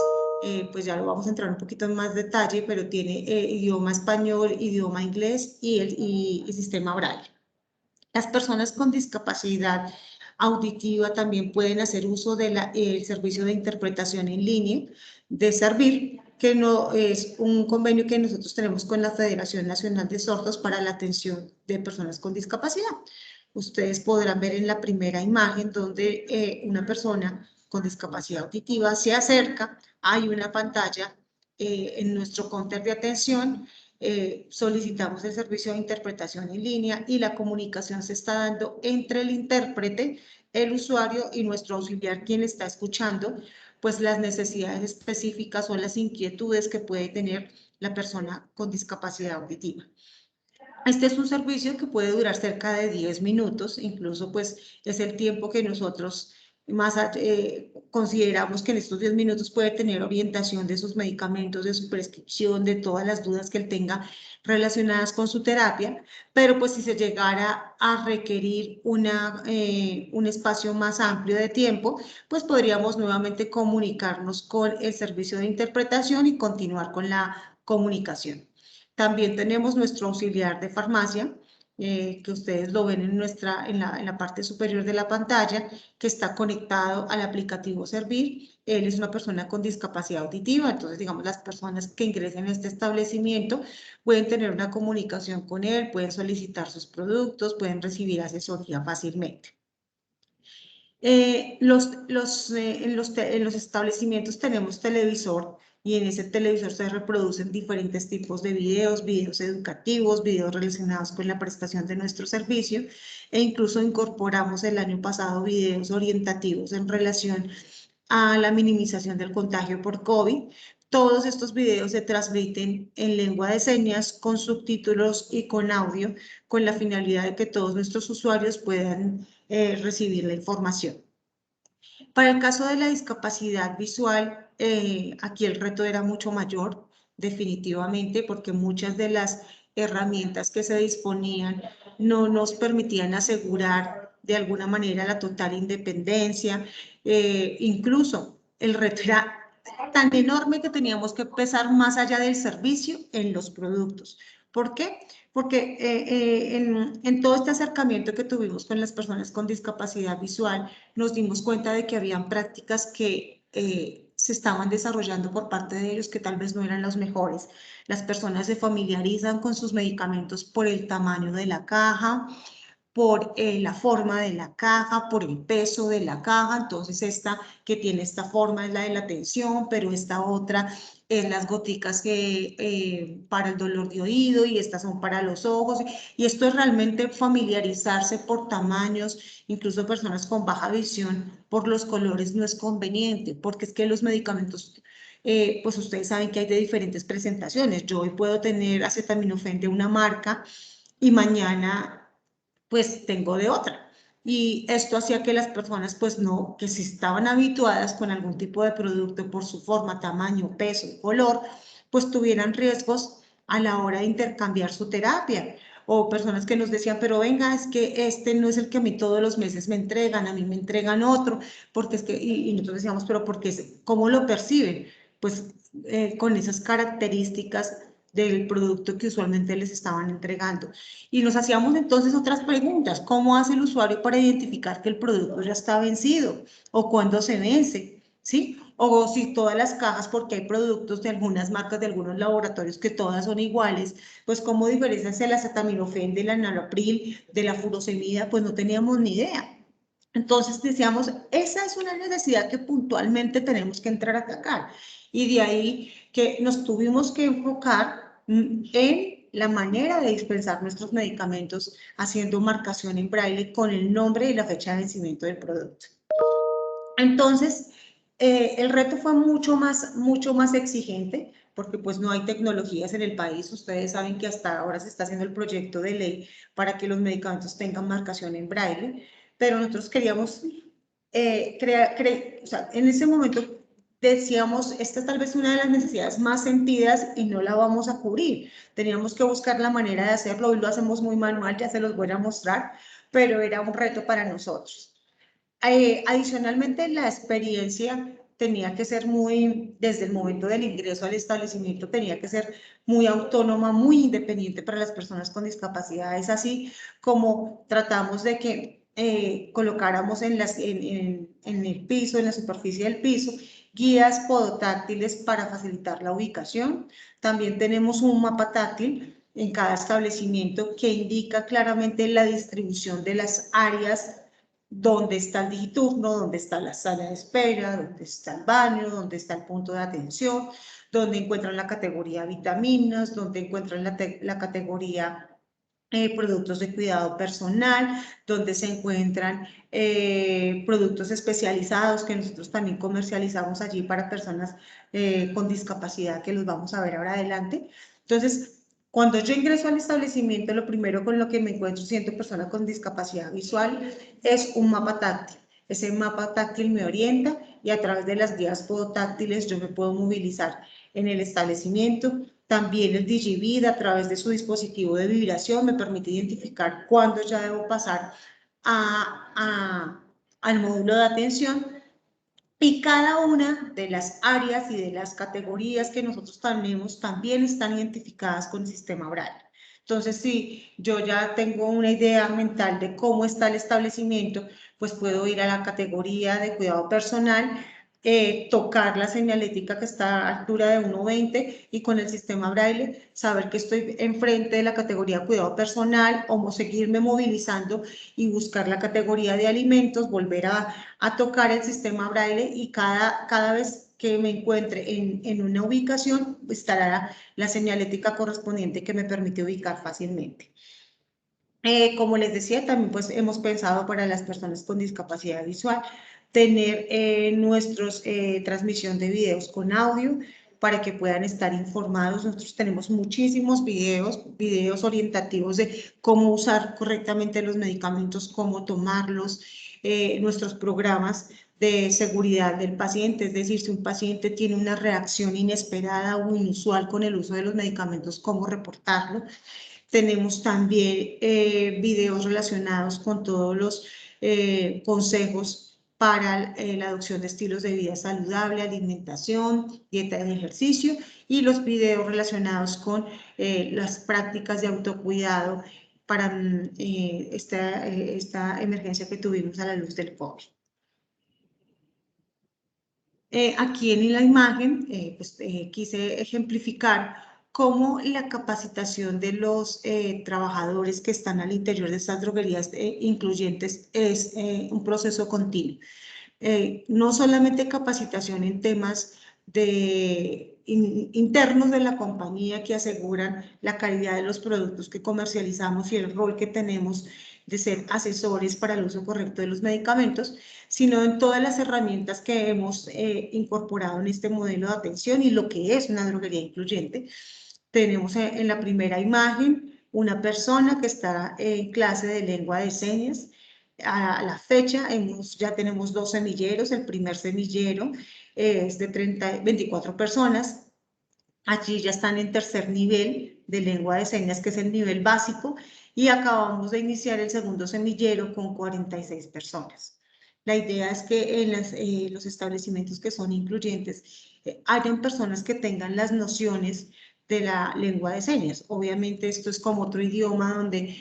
pues ya lo vamos a entrar un poquito en más detalle, pero tiene idioma español, idioma inglés y sistema braille. Las personas con discapacidad auditiva también pueden hacer uso del servicio de interpretación en línea de Servir, que no es un convenio que nosotros tenemos con la Federación Nacional de Sordos para la atención de personas con discapacidad. Ustedes podrán ver en la primera imagen donde una persona con discapacidad auditiva se acerca, hay una pantalla en nuestro counter de atención. Solicitamos el servicio de interpretación en línea y la comunicación se está dando entre el intérprete, el usuario y nuestro auxiliar, quien está escuchando, pues las necesidades específicas o las inquietudes que puede tener la persona con discapacidad auditiva. Este es un servicio que puede durar cerca de 10 minutos, incluso pues es el tiempo que nosotros más consideramos que en estos 10 minutos puede tener orientación de sus medicamentos, de su prescripción, de todas las dudas que él tenga relacionadas con su terapia, pero pues si se llegara a requerir un espacio más amplio de tiempo, pues podríamos nuevamente comunicarnos con el servicio de interpretación y continuar con la comunicación. También tenemos nuestro auxiliar de farmacia, que ustedes lo ven en la parte superior de la pantalla, que está conectado al aplicativo Servir. Él es una persona con discapacidad auditiva, entonces, digamos, las personas que ingresen a este establecimiento pueden tener una comunicación con él, pueden solicitar sus productos, pueden recibir asesoría fácilmente. En los establecimientos tenemos televisor y en ese televisor se reproducen diferentes tipos de videos, videos educativos, videos relacionados con la prestación de nuestro servicio e incluso incorporamos el año pasado videos orientativos en relación a la minimización del contagio por COVID. Todos estos videos se transmiten en lengua de señas con subtítulos y con audio con la finalidad de que todos nuestros usuarios puedan recibir la información. Para el caso de la discapacidad visual, aquí el reto era mucho mayor, definitivamente, porque muchas de las herramientas que se disponían no nos permitían asegurar de alguna manera la total independencia. Incluso el reto era tan enorme que teníamos que pensar más allá del servicio en los productos. ¿Por qué? Porque en todo este acercamiento que tuvimos con las personas con discapacidad visual, nos dimos cuenta de que habían prácticas que se estaban desarrollando por parte de ellos que tal vez no eran los mejores. Las personas se familiarizan con sus medicamentos por el tamaño de la caja, por la forma de la caja, por el peso de la caja. Entonces esta que tiene esta forma es la de la tensión, pero esta otra es las goticas que, para el dolor de oído, y estas son para los ojos. Y esto es realmente familiarizarse por tamaños, incluso personas con baja visión, por los colores no es conveniente, porque es que los medicamentos, pues ustedes saben que hay de diferentes presentaciones. Yo hoy puedo tener acetaminofén de una marca y mañana pues tengo de otra. Y esto hacía que las personas, pues no, que si estaban habituadas con algún tipo de producto por su forma, tamaño, peso, color, pues tuvieran riesgos a la hora de intercambiar su terapia. O personas que nos decían, pero venga, es que este no es el que a mí todos los meses me entregan, a mí me entregan otro, porque es que, y nosotros decíamos, pero porque, ¿cómo lo perciben? Pues con esas características del producto que usualmente les estaban entregando. Y nos hacíamos entonces otras preguntas. ¿Cómo hace el usuario para identificar que el producto ya está vencido? ¿O cuándo se vence? ¿Sí? O si todas las cajas, porque hay productos de algunas marcas, de algunos laboratorios que todas son iguales, pues cómo diferencias el acetaminofén de la enalapril, de la furosemida, pues no teníamos ni idea. Entonces decíamos, esa es una necesidad que puntualmente tenemos que entrar a atacar. Y de ahí que nos tuvimos que enfocar en la manera de dispensar nuestros medicamentos haciendo marcación en braille con el nombre y la fecha de vencimiento del producto. Entonces, el reto fue mucho más exigente, porque pues no hay tecnologías en el país. Ustedes saben que hasta ahora se está haciendo el proyecto de ley para que los medicamentos tengan marcación en braille, pero nosotros queríamos o sea, en ese momento decíamos, esta es tal vez una de las necesidades más sentidas y no la vamos a cubrir. Teníamos que buscar la manera de hacerlo. Hoy lo hacemos muy manual, ya se los voy a mostrar, pero era un reto para nosotros. Adicionalmente, la experiencia tenía que ser muy, desde el momento del ingreso al establecimiento, tenía que ser muy autónoma, muy independiente para las personas con discapacidad. Es así como tratamos de que colocáramos en el piso, en la superficie del piso, guías podotáctiles para facilitar la ubicación. También tenemos un mapa táctil en cada establecimiento que indica claramente la distribución de las áreas, dónde está el digiturno, dónde está la sala de espera, dónde está el baño, dónde está el punto de atención, dónde encuentran la categoría vitaminas, dónde encuentran la categoría productos de cuidado personal, donde se encuentran productos especializados que nosotros también comercializamos allí para personas con discapacidad, que los vamos a ver ahora adelante. Entonces, cuando yo ingreso al establecimiento, lo primero con lo que me encuentro siendo persona con discapacidad visual es un mapa táctil. Ese mapa táctil me orienta y a través de las guías podotáctiles yo me puedo movilizar en el establecimiento. También el DigiVid, a través de su dispositivo de vibración, me permite identificar cuándo ya debo pasar al módulo de atención. Y cada una de las áreas y de las categorías que nosotros tenemos también están identificadas con el sistema braille. Entonces, si yo ya tengo una idea mental de cómo está el establecimiento, pues puedo ir a la categoría de cuidado personal, tocar la señalética que está a altura de 1.20 y con el sistema braille saber que estoy enfrente de la categoría cuidado personal, o seguirme movilizando y buscar la categoría de alimentos, volver a tocar el sistema braille, y cada vez que me encuentre en una ubicación estará la señalética correspondiente que me permite ubicar fácilmente. Como les decía, también pues hemos pensado para las personas con discapacidad visual tener nuestros transmisión de videos con audio para que puedan estar informados. Nosotros tenemos muchísimos videos orientativos de cómo usar correctamente los medicamentos, cómo tomarlos, nuestros programas de seguridad del paciente, es decir, si un paciente tiene una reacción inesperada o inusual con el uso de los medicamentos, cómo reportarlo. Tenemos también videos relacionados con todos los consejos para la adopción de estilos de vida saludable, alimentación, dieta y ejercicio, y los videos relacionados con las prácticas de autocuidado para esta emergencia que tuvimos a la luz del COVID. Aquí en la imagen quise ejemplificar cómo la capacitación de los trabajadores que están al interior de estas droguerías incluyentes es un proceso continuo. No solamente capacitación en temas internos de la compañía que aseguran la calidad de los productos que comercializamos y el rol que tenemos de ser asesores para el uso correcto de los medicamentos, sino en todas las herramientas que hemos incorporado en este modelo de atención y lo que es una droguería incluyente. Tenemos en la primera imagen una persona que está en clase de lengua de señas. A la fecha ya tenemos 2 semilleros. El primer semillero es de 24 personas. Allí ya están en tercer nivel de lengua de señas, que es el nivel básico, y acabamos de iniciar el segundo semillero con 46 personas. La idea es que en los establecimientos que son incluyentes hayan personas que tengan las nociones de la lengua de señas. Obviamente esto es como otro idioma donde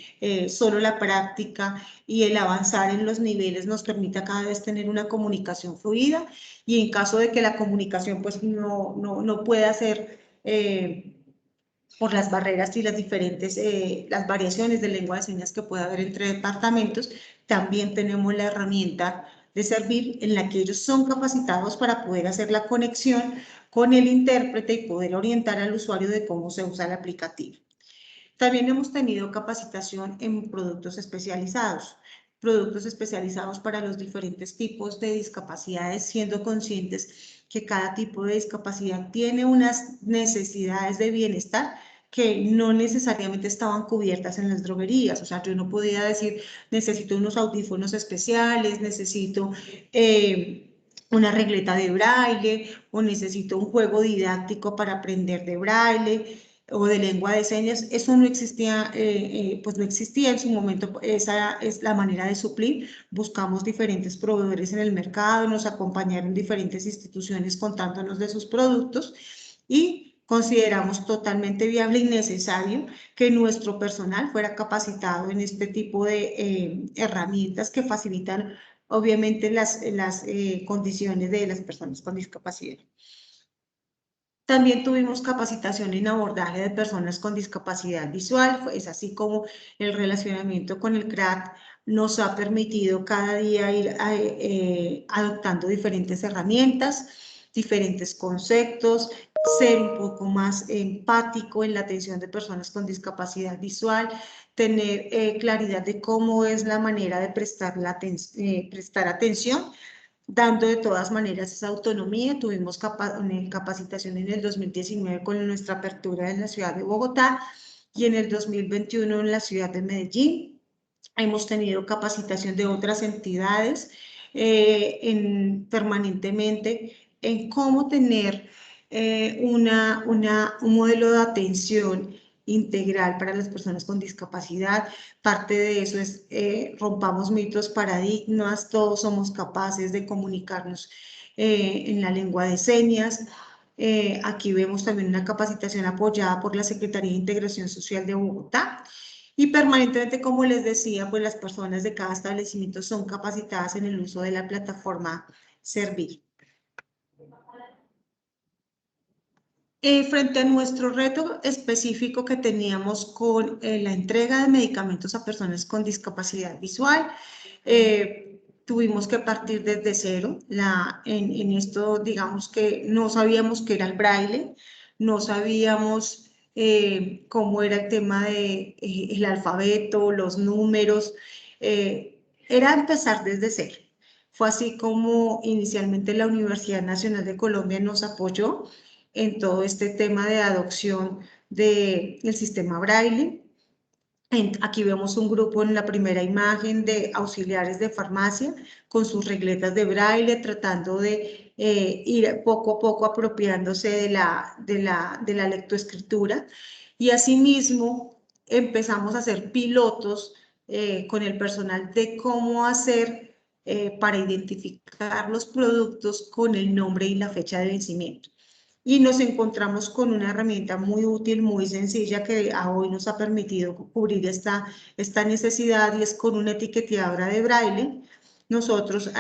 solo la práctica y el avanzar en los niveles nos permita cada vez tener una comunicación fluida, y en caso de que la comunicación pues no pueda ser por las barreras y las diferentes, las variaciones de lengua de señas que puede haber entre departamentos, también tenemos la herramienta de Servir en la que ellos son capacitados para poder hacer la conexión con el intérprete y poder orientar al usuario de cómo se usa el aplicativo. También hemos tenido capacitación en productos especializados para los diferentes tipos de discapacidades, siendo conscientes que cada tipo de discapacidad tiene unas necesidades de bienestar que no necesariamente estaban cubiertas en las droguerías. O sea, yo no podía decir, necesito unos audífonos especiales, necesito una regleta de braille, o necesito un juego didáctico para aprender de braille o de lengua de señas. Eso no existía, pues no existía en su momento. Esa es la manera de suplir. Buscamos diferentes proveedores en el mercado, nos acompañaron diferentes instituciones contándonos de sus productos, y consideramos totalmente viable y necesario que nuestro personal fuera capacitado en este tipo de herramientas que facilitan obviamente las condiciones de las personas con discapacidad. También tuvimos capacitación en abordaje de personas con discapacidad visual. Es así como el relacionamiento con el CRAC nos ha permitido cada día ir adoptando diferentes herramientas, diferentes conceptos, ser un poco más empático en la atención de personas con discapacidad visual, tener claridad de cómo es la manera de prestar atención, dando de todas maneras esa autonomía. Tuvimos capacitación en el 2019 con nuestra apertura en la ciudad de Bogotá, y en el 2021 en la ciudad de Medellín. Hemos tenido capacitación de otras entidades permanentemente en cómo tener un modelo de atención integral para las personas con discapacidad. Parte de eso es rompamos mitos, paradigmas, todos somos capaces de comunicarnos en la lengua de señas. Aquí vemos también una capacitación apoyada por la Secretaría de Integración Social de Bogotá, y permanentemente, como les decía, pues las personas de cada establecimiento son capacitadas en el uso de la plataforma Servir. Frente a nuestro reto específico que teníamos con la entrega de medicamentos a personas con discapacidad visual, tuvimos que partir desde cero. En esto, digamos que no sabíamos qué era el braille, no sabíamos cómo era el tema de el alfabeto, los números. Era empezar desde cero. Fue así como inicialmente la Universidad Nacional de Colombia nos apoyó en todo este tema de adopción del sistema braille. Aquí vemos un grupo en la primera imagen de auxiliares de farmacia con sus regletas de braille, tratando de ir poco a poco apropiándose de la lectoescritura. Y asimismo, empezamos a hacer pilotos con el personal de cómo hacer para identificar los productos con el nombre y la fecha de vencimiento. Y nos encontramos con una herramienta muy útil, muy sencilla, que a hoy nos ha permitido cubrir esta necesidad, y es con una etiquetadora de braille. Nosotros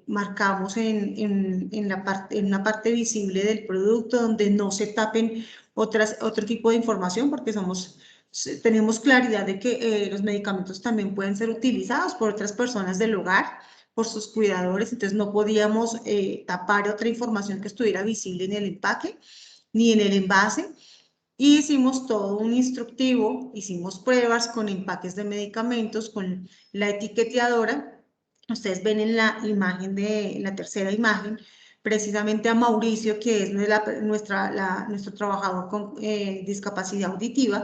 marcamos en una parte visible del producto donde no se tapen otro tipo de información, porque tenemos claridad de que los medicamentos también pueden ser utilizados por otras personas del hogar, por sus cuidadores, entonces no podíamos tapar otra información que estuviera visible en el empaque ni en el envase. Y hicimos todo un instructivo, hicimos pruebas con empaques de medicamentos, con la etiquetadora. Ustedes ven en la imagen la tercera imagen, precisamente a Mauricio, que es nuestro trabajador con discapacidad auditiva,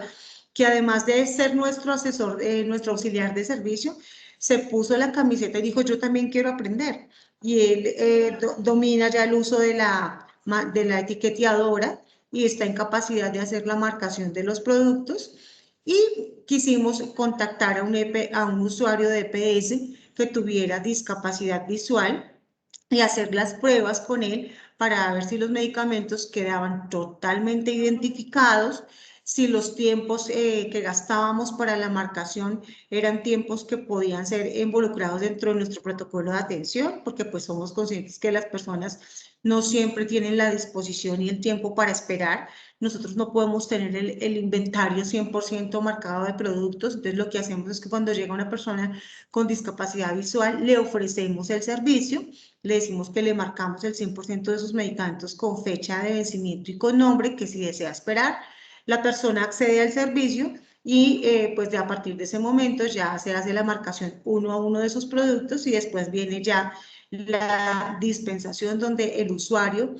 que además de ser nuestro asesor, nuestro auxiliar de servicio, se puso la camiseta y dijo, yo también quiero aprender. Y él domina ya el uso de la etiquetadora y está en capacidad de hacer la marcación de los productos. Y quisimos contactar a un usuario de EPS que tuviera discapacidad visual y hacer las pruebas con él para ver si los medicamentos quedaban totalmente identificados, si los tiempos que gastábamos para la marcación eran tiempos que podían ser involucrados dentro de nuestro protocolo de atención, porque pues somos conscientes que las personas no siempre tienen la disposición y el tiempo para esperar. Nosotros no podemos tener el inventario 100% marcado de productos, entonces lo que hacemos es que cuando llega una persona con discapacidad visual, le ofrecemos el servicio, le decimos que le marcamos el 100% de sus medicamentos con fecha de vencimiento y con nombre, que si desea esperar, la persona accede al servicio y pues a partir de ese momento ya se hace la marcación uno a uno de sus productos, y después viene ya la dispensación donde el usuario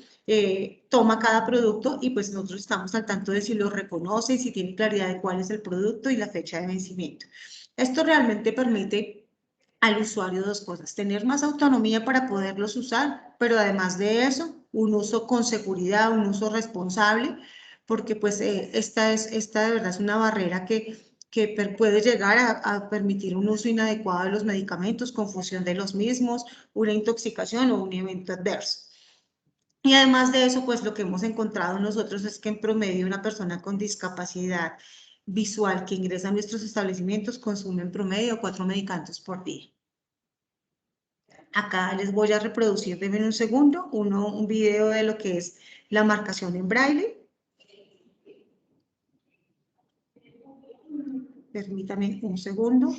toma cada producto, y pues nosotros estamos al tanto de si lo reconoce y si tiene claridad de cuál es el producto y la fecha de vencimiento. Esto realmente permite al usuario dos cosas: tener más autonomía para poderlos usar, pero además de eso, un uso con seguridad, un uso responsable, porque pues esta de verdad es una barrera que puede llegar a permitir un uso inadecuado de los medicamentos, confusión de los mismos, una intoxicación o un evento adverso. Y además de eso, pues lo que hemos encontrado nosotros es que en promedio una persona con discapacidad visual que ingresa a nuestros establecimientos consume en promedio 4 medicamentos por día. Acá les voy a reproducir, denme un segundo, un video de lo que es la marcación en braille. Permítame un segundo.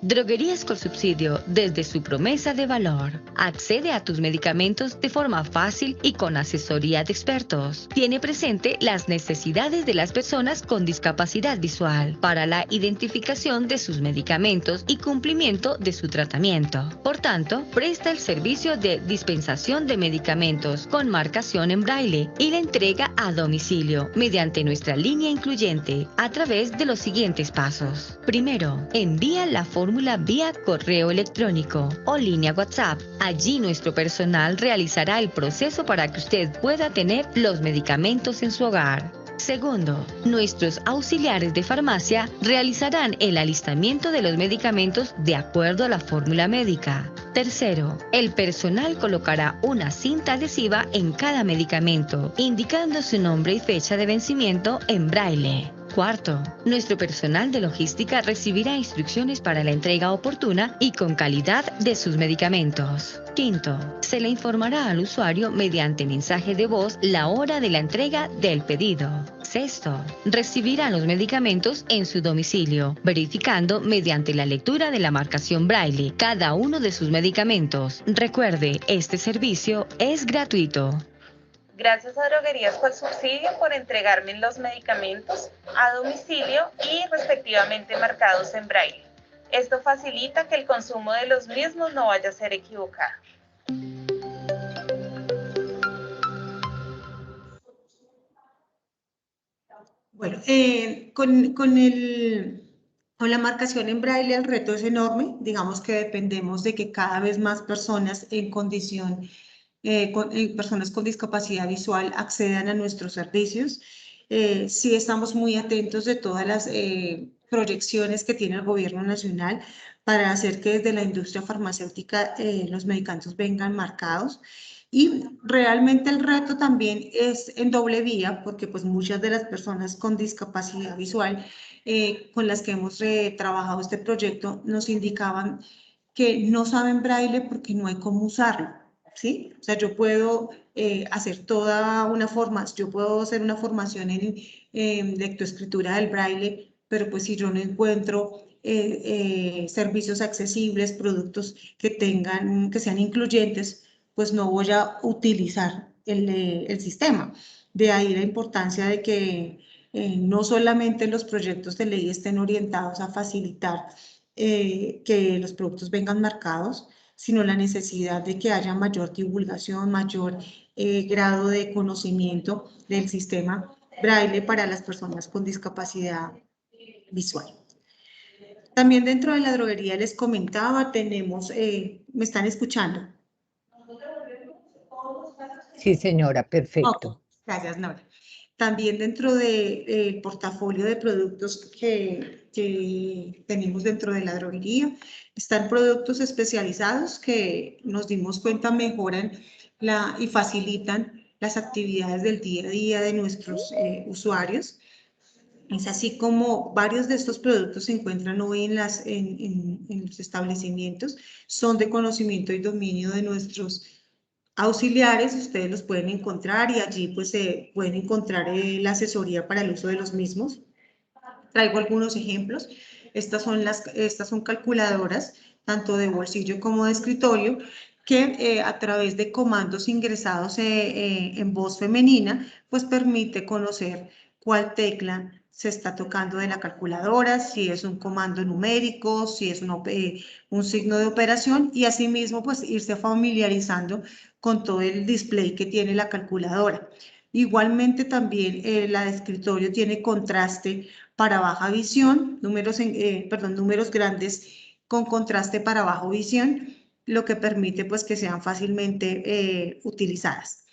Droguerías Colsubsidio, desde su promesa de valor. Accede a tus medicamentos de forma fácil y con asesoría de expertos. Tiene presente las necesidades de las personas con discapacidad visual para la identificación de sus medicamentos y cumplimiento de su tratamiento. Por tanto, presta el servicio de dispensación de medicamentos con marcación en braille y la entrega a domicilio mediante nuestra línea incluyente a través de los siguientes pasos. Primero, envía la fórmula vía correo electrónico o línea WhatsApp. Allí nuestro personal realizará el proceso para que usted pueda tener los medicamentos en su hogar. Segundo, nuestros auxiliares de farmacia realizarán el alistamiento de los medicamentos de acuerdo a la fórmula médica. Tercero, el personal colocará una cinta adhesiva en cada medicamento, indicando su nombre y fecha de vencimiento en braille. Cuarto, nuestro personal de logística recibirá instrucciones para la entrega oportuna y con calidad de sus medicamentos. Quinto, se le informará al usuario mediante mensaje de voz la hora de la entrega del pedido. Sexto, recibirá los medicamentos en su domicilio, verificando mediante la lectura de la marcación Braille cada uno de sus medicamentos. Recuerde, este servicio es gratuito. Gracias a Droguerías Colsubsidio por entregarme los medicamentos a domicilio y respectivamente marcados en braille. Esto facilita que el consumo de los mismos no vaya a ser equivocado. Bueno, con la marcación en braille el reto es enorme. Digamos que dependemos de que cada vez más personas en condición personas con discapacidad visual accedan a nuestros servicios. Sí estamos muy atentos de todas las proyecciones que tiene el gobierno nacional para hacer que desde la industria farmacéutica los medicamentos vengan marcados. Y realmente el reto también es en doble vía, porque pues muchas de las personas con discapacidad visual con las que hemos trabajado este proyecto nos indicaban que no saben braille porque no hay cómo usarlo. ¿Sí? O sea, yo puedo hacer toda una formación, yo puedo hacer una formación en lectoescritura del braille, pero pues si yo no encuentro servicios accesibles, productos que sean incluyentes, pues no voy a utilizar el sistema. De ahí la importancia de que no solamente los proyectos de ley estén orientados a facilitar que los productos vengan marcados, sino la necesidad de que haya mayor divulgación, mayor grado de conocimiento del sistema braille para las personas con discapacidad visual. También dentro de la droguería les comentaba, tenemos, ¿me están escuchando? Sí, señora, perfecto. Oh, gracias, Nora. También dentro del portafolio de productos que tenemos dentro de la droguería, están productos especializados que nos dimos cuenta mejoran y facilitan las actividades del día a día de nuestros usuarios. Es así como varios de estos productos se encuentran hoy en los establecimientos, son de conocimiento y dominio de nuestros auxiliares, ustedes los pueden encontrar y allí pues se pueden encontrar la asesoría para el uso de los mismos. Traigo algunos ejemplos. Estas son calculadoras, tanto de bolsillo como de escritorio, que a través de comandos ingresados en voz femenina, pues permite conocer cuál tecla se está tocando de la calculadora, si es un comando numérico, si es un signo de operación y asimismo pues irse familiarizando con todo el display que tiene la calculadora. Igualmente también la de escritorio tiene contraste para baja visión, números grandes con contraste para baja visión, lo que permite pues que sean fácilmente utilizadas.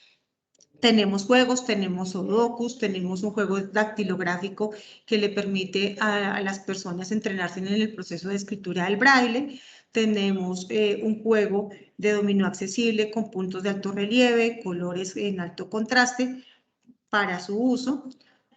Tenemos juegos, tenemos sudokus, tenemos un juego dactilográfico que le permite a las personas entrenarse en el proceso de escritura del braille. Tenemos un juego de dominó accesible con puntos de alto relieve, colores en alto contraste para su uso.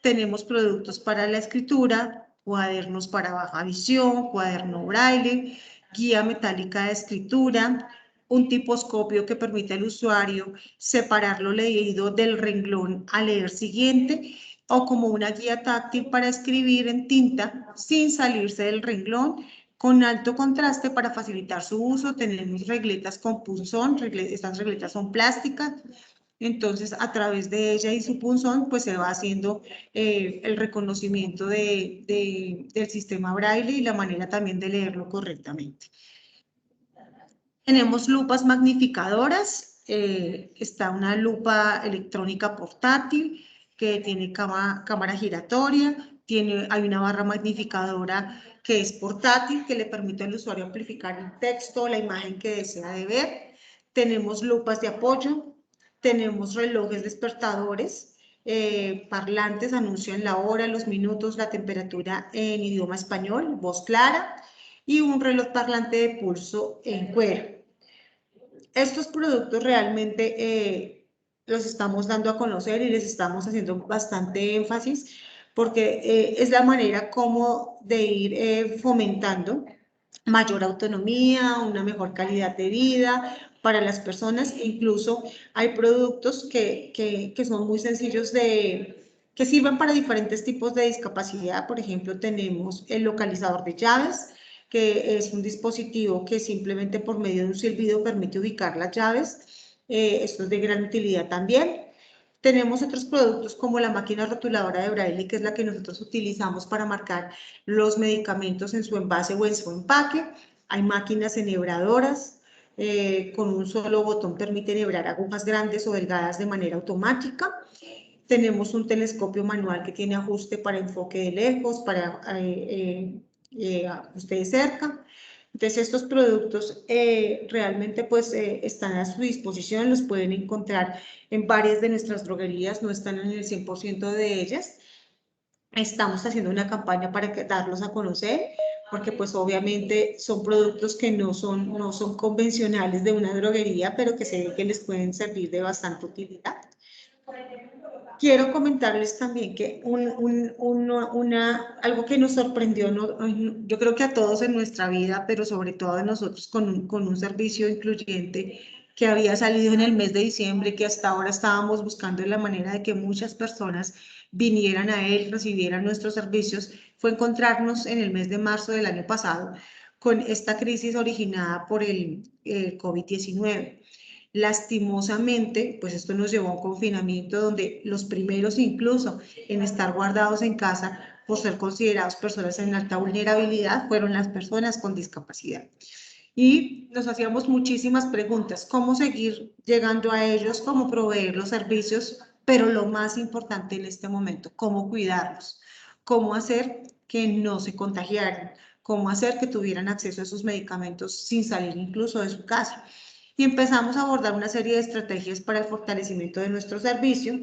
Tenemos productos para la escritura, cuadernos para baja visión, cuaderno braille, guía metálica de escritura, un tiposcopio que permite al usuario separar lo leído del renglón a leer siguiente, o como una guía táctil para escribir en tinta sin salirse del renglón, con alto contraste para facilitar su uso. Tenemos regletas con punzón, estas regletas son plásticas. Entonces, a través de ella y su punzón, pues se va haciendo el reconocimiento del sistema braille y la manera también de leerlo correctamente. Tenemos lupas magnificadoras. Está una lupa electrónica portátil que tiene cámara giratoria. Hay una barra magnificadora que es portátil, que le permite al usuario amplificar el texto o la imagen que desea de ver. Tenemos lupas de apoyo. Tenemos relojes despertadores, parlantes anuncian la hora, los minutos, la temperatura en idioma español, voz clara, y un reloj parlante de pulso en cuero. Estos productos realmente los estamos dando a conocer y les estamos haciendo bastante énfasis porque es la manera como de ir fomentando mayor autonomía, una mejor calidad de vida para las personas. Incluso hay productos que son muy sencillos que sirven para diferentes tipos de discapacidad. Por ejemplo, tenemos el localizador de llaves, que es un dispositivo que simplemente por medio de un silbido permite ubicar las llaves. Esto es de gran utilidad también. Tenemos otros productos como la máquina rotuladora de braille, que es la que nosotros utilizamos para marcar los medicamentos en su envase o en su empaque. Hay máquinas enhebradoras, con un solo botón permite enhebrar agujas grandes o delgadas de manera automática. Tenemos un telescopio manual que tiene ajuste para enfoque de lejos, para ajuste de cerca. Entonces, estos productos realmente pues están a su disposición, los pueden encontrar en varias de nuestras droguerías, no están en el 100% de ellas. Estamos haciendo una campaña para darlos a conocer, porque pues obviamente son productos que no son convencionales de una droguería, pero que sé que les pueden servir de bastante utilidad. Quiero comentarles también que algo que nos sorprendió, yo creo que a todos en nuestra vida, pero sobre todo a nosotros con un servicio incluyente que había salido en el mes de diciembre, que hasta ahora estábamos buscando la manera de que muchas personas vinieran a él, recibieran nuestros servicios, fue encontrarnos en el mes de marzo del año pasado con esta crisis originada por el COVID-19. Lastimosamente, pues esto nos llevó a un confinamiento donde los primeros incluso en estar guardados en casa por ser considerados personas en alta vulnerabilidad fueron las personas con discapacidad. Y nos hacíamos muchísimas preguntas, cómo seguir llegando a ellos, cómo proveer los servicios, pero lo más importante en este momento, cómo cuidarlos, cómo hacer que no se contagiaran, cómo hacer que tuvieran acceso a esos medicamentos sin salir incluso de su casa. Y empezamos a abordar una serie de estrategias para el fortalecimiento de nuestro servicio.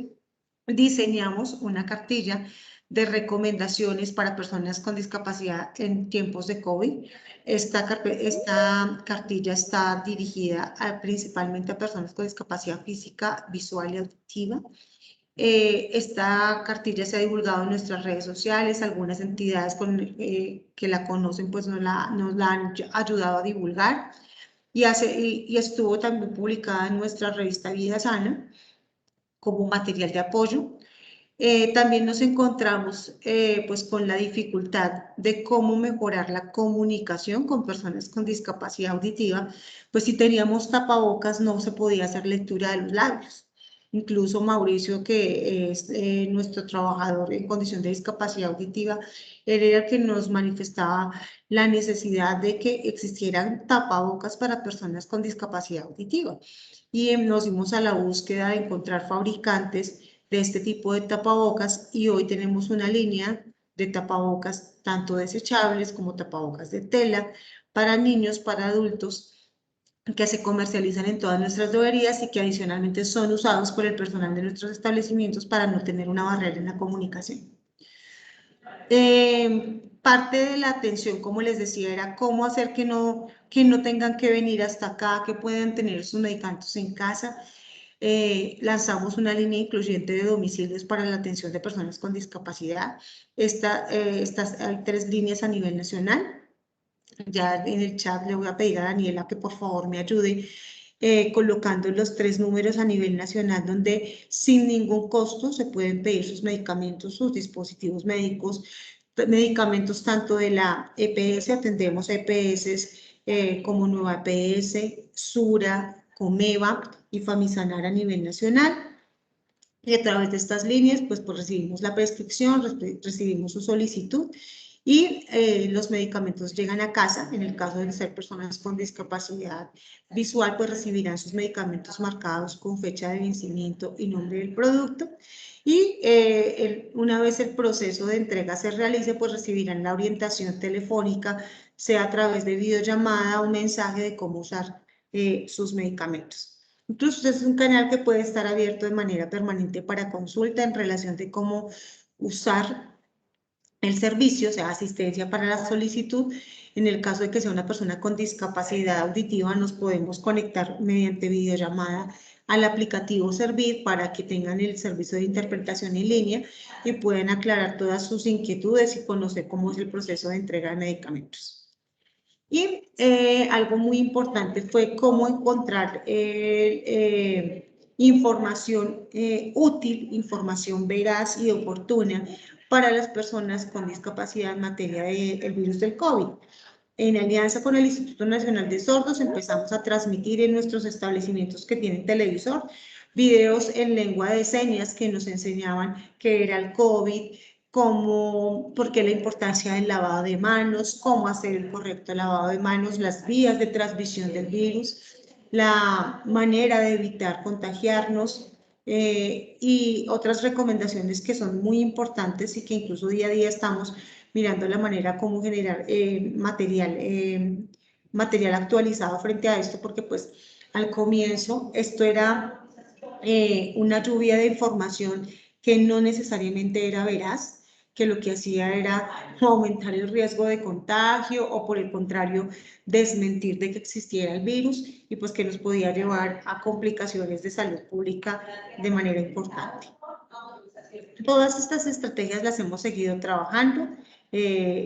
Diseñamos una cartilla de recomendaciones para personas con discapacidad en tiempos de COVID. Esta cartilla está dirigida principalmente a personas con discapacidad física, visual y auditiva. Esta cartilla se ha divulgado en nuestras redes sociales, algunas entidades que la conocen pues nos la han ayudado a divulgar. Y estuvo también publicada en nuestra revista Vida Sana como material de apoyo. También nos encontramos pues con la dificultad de cómo mejorar la comunicación con personas con discapacidad auditiva, pues si teníamos tapabocas no se podía hacer lectura de los labios. Incluso Mauricio, que es nuestro trabajador en condición de discapacidad auditiva, él era el que nos manifestaba la necesidad de que existieran tapabocas para personas con discapacidad auditiva. Y nos dimos a la búsqueda de encontrar fabricantes de este tipo de tapabocas y hoy tenemos una línea de tapabocas tanto desechables como tapabocas de tela para niños, para adultos, que se comercializan en todas nuestras droguerías y que adicionalmente son usados por el personal de nuestros establecimientos para no tener una barrera en la comunicación. Parte de la atención, como les decía, era cómo hacer que no tengan que venir hasta acá, que puedan tener sus medicamentos en casa. Lanzamos una línea incluyente de domicilios para la atención de personas con discapacidad. Hay 3 líneas a nivel nacional. Ya en el chat le voy a pedir a Daniela que por favor me ayude colocando los 3 números a nivel nacional donde sin ningún costo se pueden pedir sus medicamentos, sus dispositivos médicos, medicamentos tanto de la EPS, atendemos EPS como Nueva EPS, Sura, Comeva y Famisanar a nivel nacional. Y a través de estas líneas pues recibimos la prescripción, recibimos su solicitud y los medicamentos llegan a casa. En el caso de ser personas con discapacidad visual, pues recibirán sus medicamentos marcados con fecha de vencimiento y nombre del producto. Y una vez el proceso de entrega se realice, pues recibirán la orientación telefónica, sea a través de videollamada o mensaje de cómo usar sus medicamentos. Incluso es un canal que puede estar abierto de manera permanente para consulta en relación de cómo usar el servicio, o sea, asistencia para la solicitud. En el caso de que sea una persona con discapacidad auditiva, nos podemos conectar mediante videollamada al aplicativo Servir para que tengan el servicio de interpretación en línea y puedan aclarar todas sus inquietudes y conocer cómo es el proceso de entrega de medicamentos. Y algo muy importante fue cómo encontrar información útil, información veraz y oportuna para las personas con discapacidad en materia del virus del COVID. En alianza con el Instituto Nacional de Sordos empezamos a transmitir en nuestros establecimientos que tienen televisor videos en lengua de señas que nos enseñaban qué era el COVID, por qué la importancia del lavado de manos, cómo hacer el correcto lavado de manos, las vías de transmisión del virus, la manera de evitar contagiarnos y otras recomendaciones que son muy importantes y que incluso día a día estamos mirando la manera como generar material actualizado frente a esto, porque pues al comienzo esto era una lluvia de información que no necesariamente era veraz, que lo que hacía era aumentar el riesgo de contagio o por el contrario desmentir de que existiera el virus y pues que nos podía llevar a complicaciones de salud pública de manera importante. Todas estas estrategias las hemos seguido trabajando,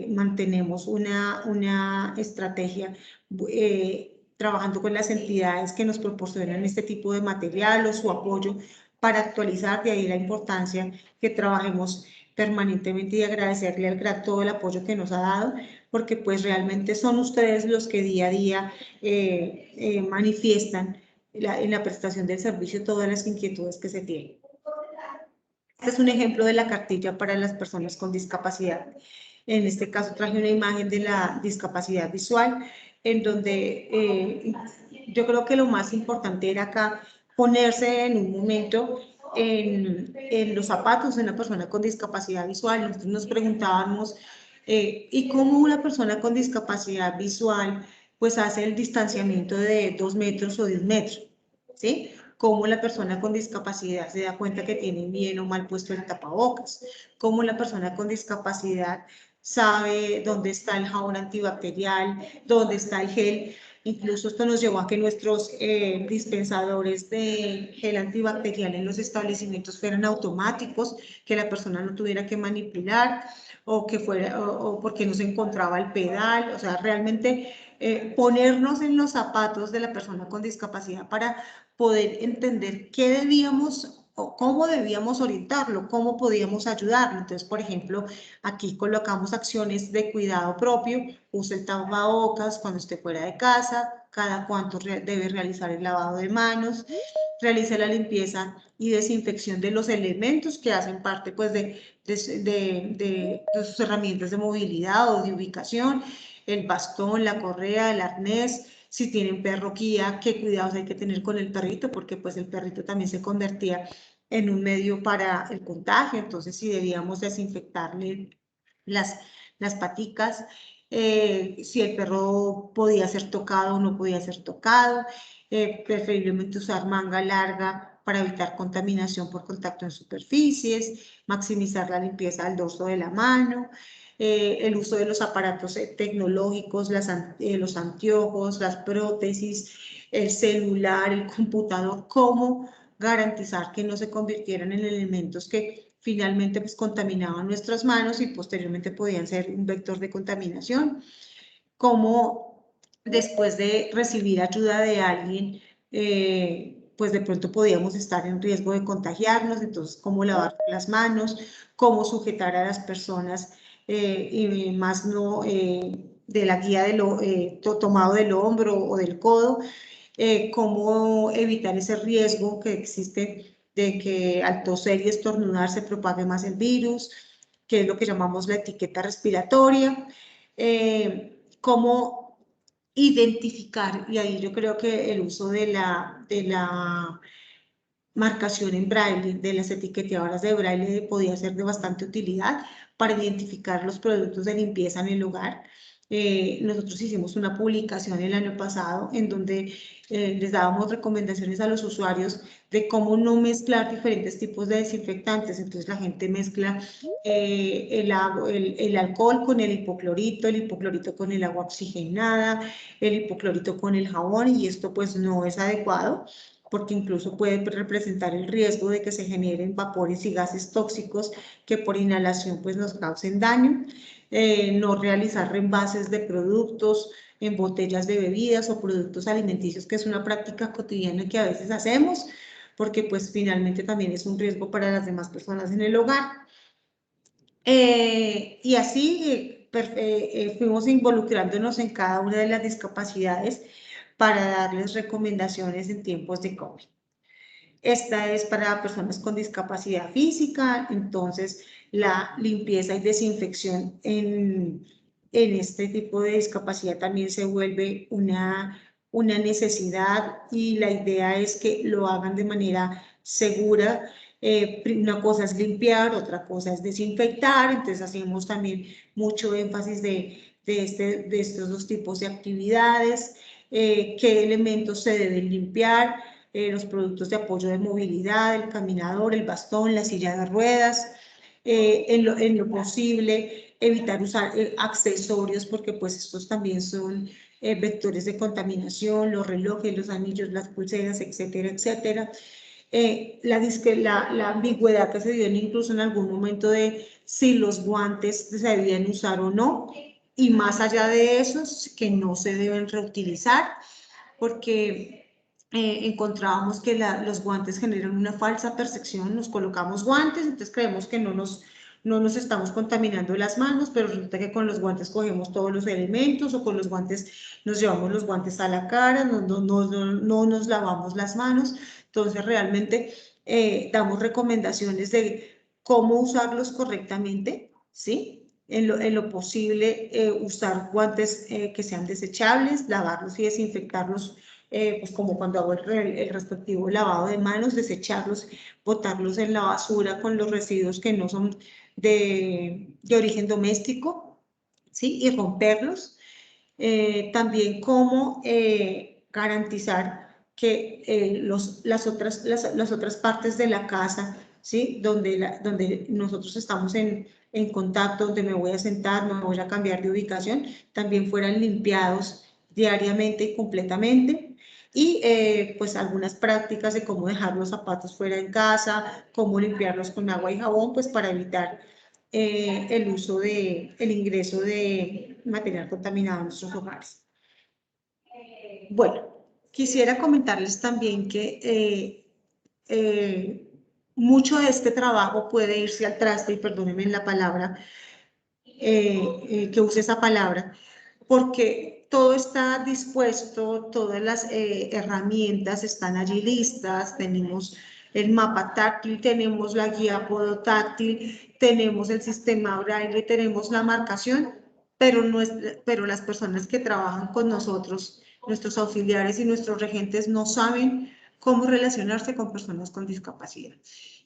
mantenemos una estrategia trabajando con las entidades que nos proporcionan este tipo de material o su apoyo para actualizar, de ahí la importancia que trabajemos permanentemente y agradecerle al GRAC todo el apoyo que nos ha dado, porque pues realmente son ustedes los que día a día manifiestan en la prestación del servicio todas las inquietudes que se tienen. Este es un ejemplo de la cartilla para las personas con discapacidad. En este caso traje una imagen de la discapacidad visual, en donde yo creo que lo más importante era acá ponerse en un momento en los zapatos de una persona con discapacidad visual. Nosotros nos preguntábamos, ¿y cómo una persona con discapacidad visual pues hace el distanciamiento de 2 metros o de 1 metro? ¿Sí? Cómo la persona con discapacidad se da cuenta que tiene bien o mal puesto el tapabocas, cómo la persona con discapacidad sabe dónde está el jabón antibacterial, dónde está el gel. Incluso esto nos llevó a que nuestros dispensadores de gel antibacterial en los establecimientos fueran automáticos, que la persona no tuviera que manipular o porque no se encontraba el pedal. O sea, realmente ponernos en los zapatos de la persona con discapacidad para poder entender qué debíamos o cómo debíamos orientarlo, cómo podíamos ayudarlo. Entonces, por ejemplo, aquí colocamos acciones de cuidado propio, use el tapabocas cuando esté fuera de casa, cada cuánto debe realizar el lavado de manos, realice la limpieza y desinfección de los elementos que hacen parte pues, de sus herramientas de movilidad o de ubicación, el bastón, la correa, el arnés. Si tienen perro guía, qué cuidados hay que tener con el perrito, porque pues el perrito también se convertía en un medio para el contagio, entonces si debíamos desinfectarle las paticas, si el perro podía ser tocado o no podía ser tocado, preferiblemente usar manga larga para evitar contaminación por contacto en superficies, maximizar la limpieza del dorso de la mano, el uso de los aparatos tecnológicos, los anteojos, las prótesis, el celular, el computador, cómo garantizar que no se convirtieran en elementos que finalmente pues, contaminaban nuestras manos y posteriormente podían ser un vector de contaminación, cómo después de recibir ayuda de alguien, pues de pronto podíamos estar en riesgo de contagiarnos, entonces cómo lavar las manos, cómo sujetar a las personas y más no de la guía tomado del hombro o del codo, cómo evitar ese riesgo que existe de que al toser y estornudar se propague más el virus, que es lo que llamamos la etiqueta respiratoria, cómo identificar, y ahí yo creo que el uso de la marcación en braille, de las etiquetadoras de braille podía ser de bastante utilidad para identificar los productos de limpieza en el hogar. Nosotros hicimos una publicación el año pasado en donde les dábamos recomendaciones a los usuarios de cómo no mezclar diferentes tipos de desinfectantes. Entonces la gente mezcla el alcohol con el hipoclorito con el agua oxigenada, el hipoclorito con el jabón y esto pues no es adecuado. porque incluso puede representar el riesgo de que se generen vapores y gases tóxicos que por inhalación pues nos causen daño. No realizar reenvases de productos en botellas de bebidas o productos alimenticios, que es una práctica cotidiana que a veces hacemos, porque pues finalmente también es un riesgo para las demás personas en el hogar. Y así fuimos involucrándonos en cada una de las discapacidades para darles recomendaciones en tiempos de COVID. Esta es para personas con discapacidad física, entonces la limpieza y desinfección en este tipo de discapacidad también se vuelve una necesidad, y la idea es que lo hagan de manera segura. Una cosa es limpiar, otra cosa es desinfectar, entonces hacemos también mucho énfasis de estos dos tipos de actividades, qué elementos se deben limpiar, los productos de apoyo de movilidad, el caminador, el bastón, la silla de ruedas, en lo posible evitar usar accesorios, porque pues estos también son vectores de contaminación, los relojes, los anillos, las pulseras, etcétera, etcétera. La ambigüedad que se dio incluso en algún momento de si los guantes se debían usar o no, y más allá de eso, que no se deben reutilizar, porque encontrábamos que los guantes generan una falsa percepción. Nos colocamos guantes, entonces creemos que no nos estamos contaminando las manos, pero resulta que con los guantes cogemos todos los elementos, o con los guantes nos llevamos los guantes a la cara, no nos lavamos las manos. Entonces realmente damos recomendaciones de cómo usarlos correctamente, ¿sí? En lo posible usar guantes que sean desechables, lavarlos y desinfectarlos, pues como cuando hago el respectivo lavado de manos, desecharlos, botarlos en la basura con los residuos que no son de origen doméstico, ¿sí? Y romperlos. También cómo garantizar que las otras partes de la casa, ¿sí? Donde nosotros estamos en contacto, donde me voy a sentar, me voy a cambiar de ubicación, también fueran limpiados diariamente y completamente. Y pues algunas prácticas de cómo dejar los zapatos fuera en casa, cómo limpiarlos con agua y jabón, pues para evitar el ingreso de material contaminado en nuestros hogares. Bueno, quisiera comentarles también que mucho de este trabajo puede irse al traste, y perdónenme la palabra, que use esa palabra, porque todo está dispuesto, todas las herramientas están allí listas. Tenemos el mapa táctil, tenemos la guía podotáctil, tenemos el sistema braille, tenemos la marcación, pero las personas que trabajan con nosotros, nuestros auxiliares y nuestros regentes, no saben cómo relacionarse con personas con discapacidad.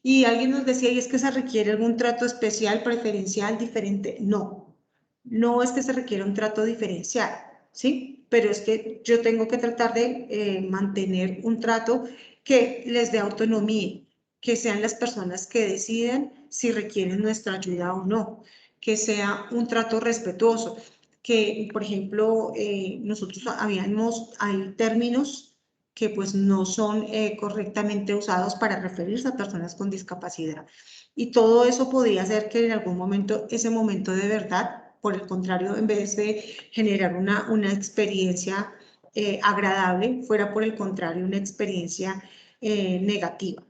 Y alguien nos decía, ¿y es que se requiere algún trato especial, preferencial, diferente? No, no es que se requiera un trato diferencial, ¿sí? Pero es que yo tengo que tratar de mantener un trato que les dé autonomía, que sean las personas que decidan si requieren nuestra ayuda o no, que sea un trato respetuoso, que, por ejemplo, nosotros hay términos que pues no son correctamente usados para referirse a personas con discapacidad. Y todo eso podría hacer que en algún momento, ese momento de verdad, por el contrario, en vez de generar una experiencia agradable, fuera por el contrario una experiencia negativa.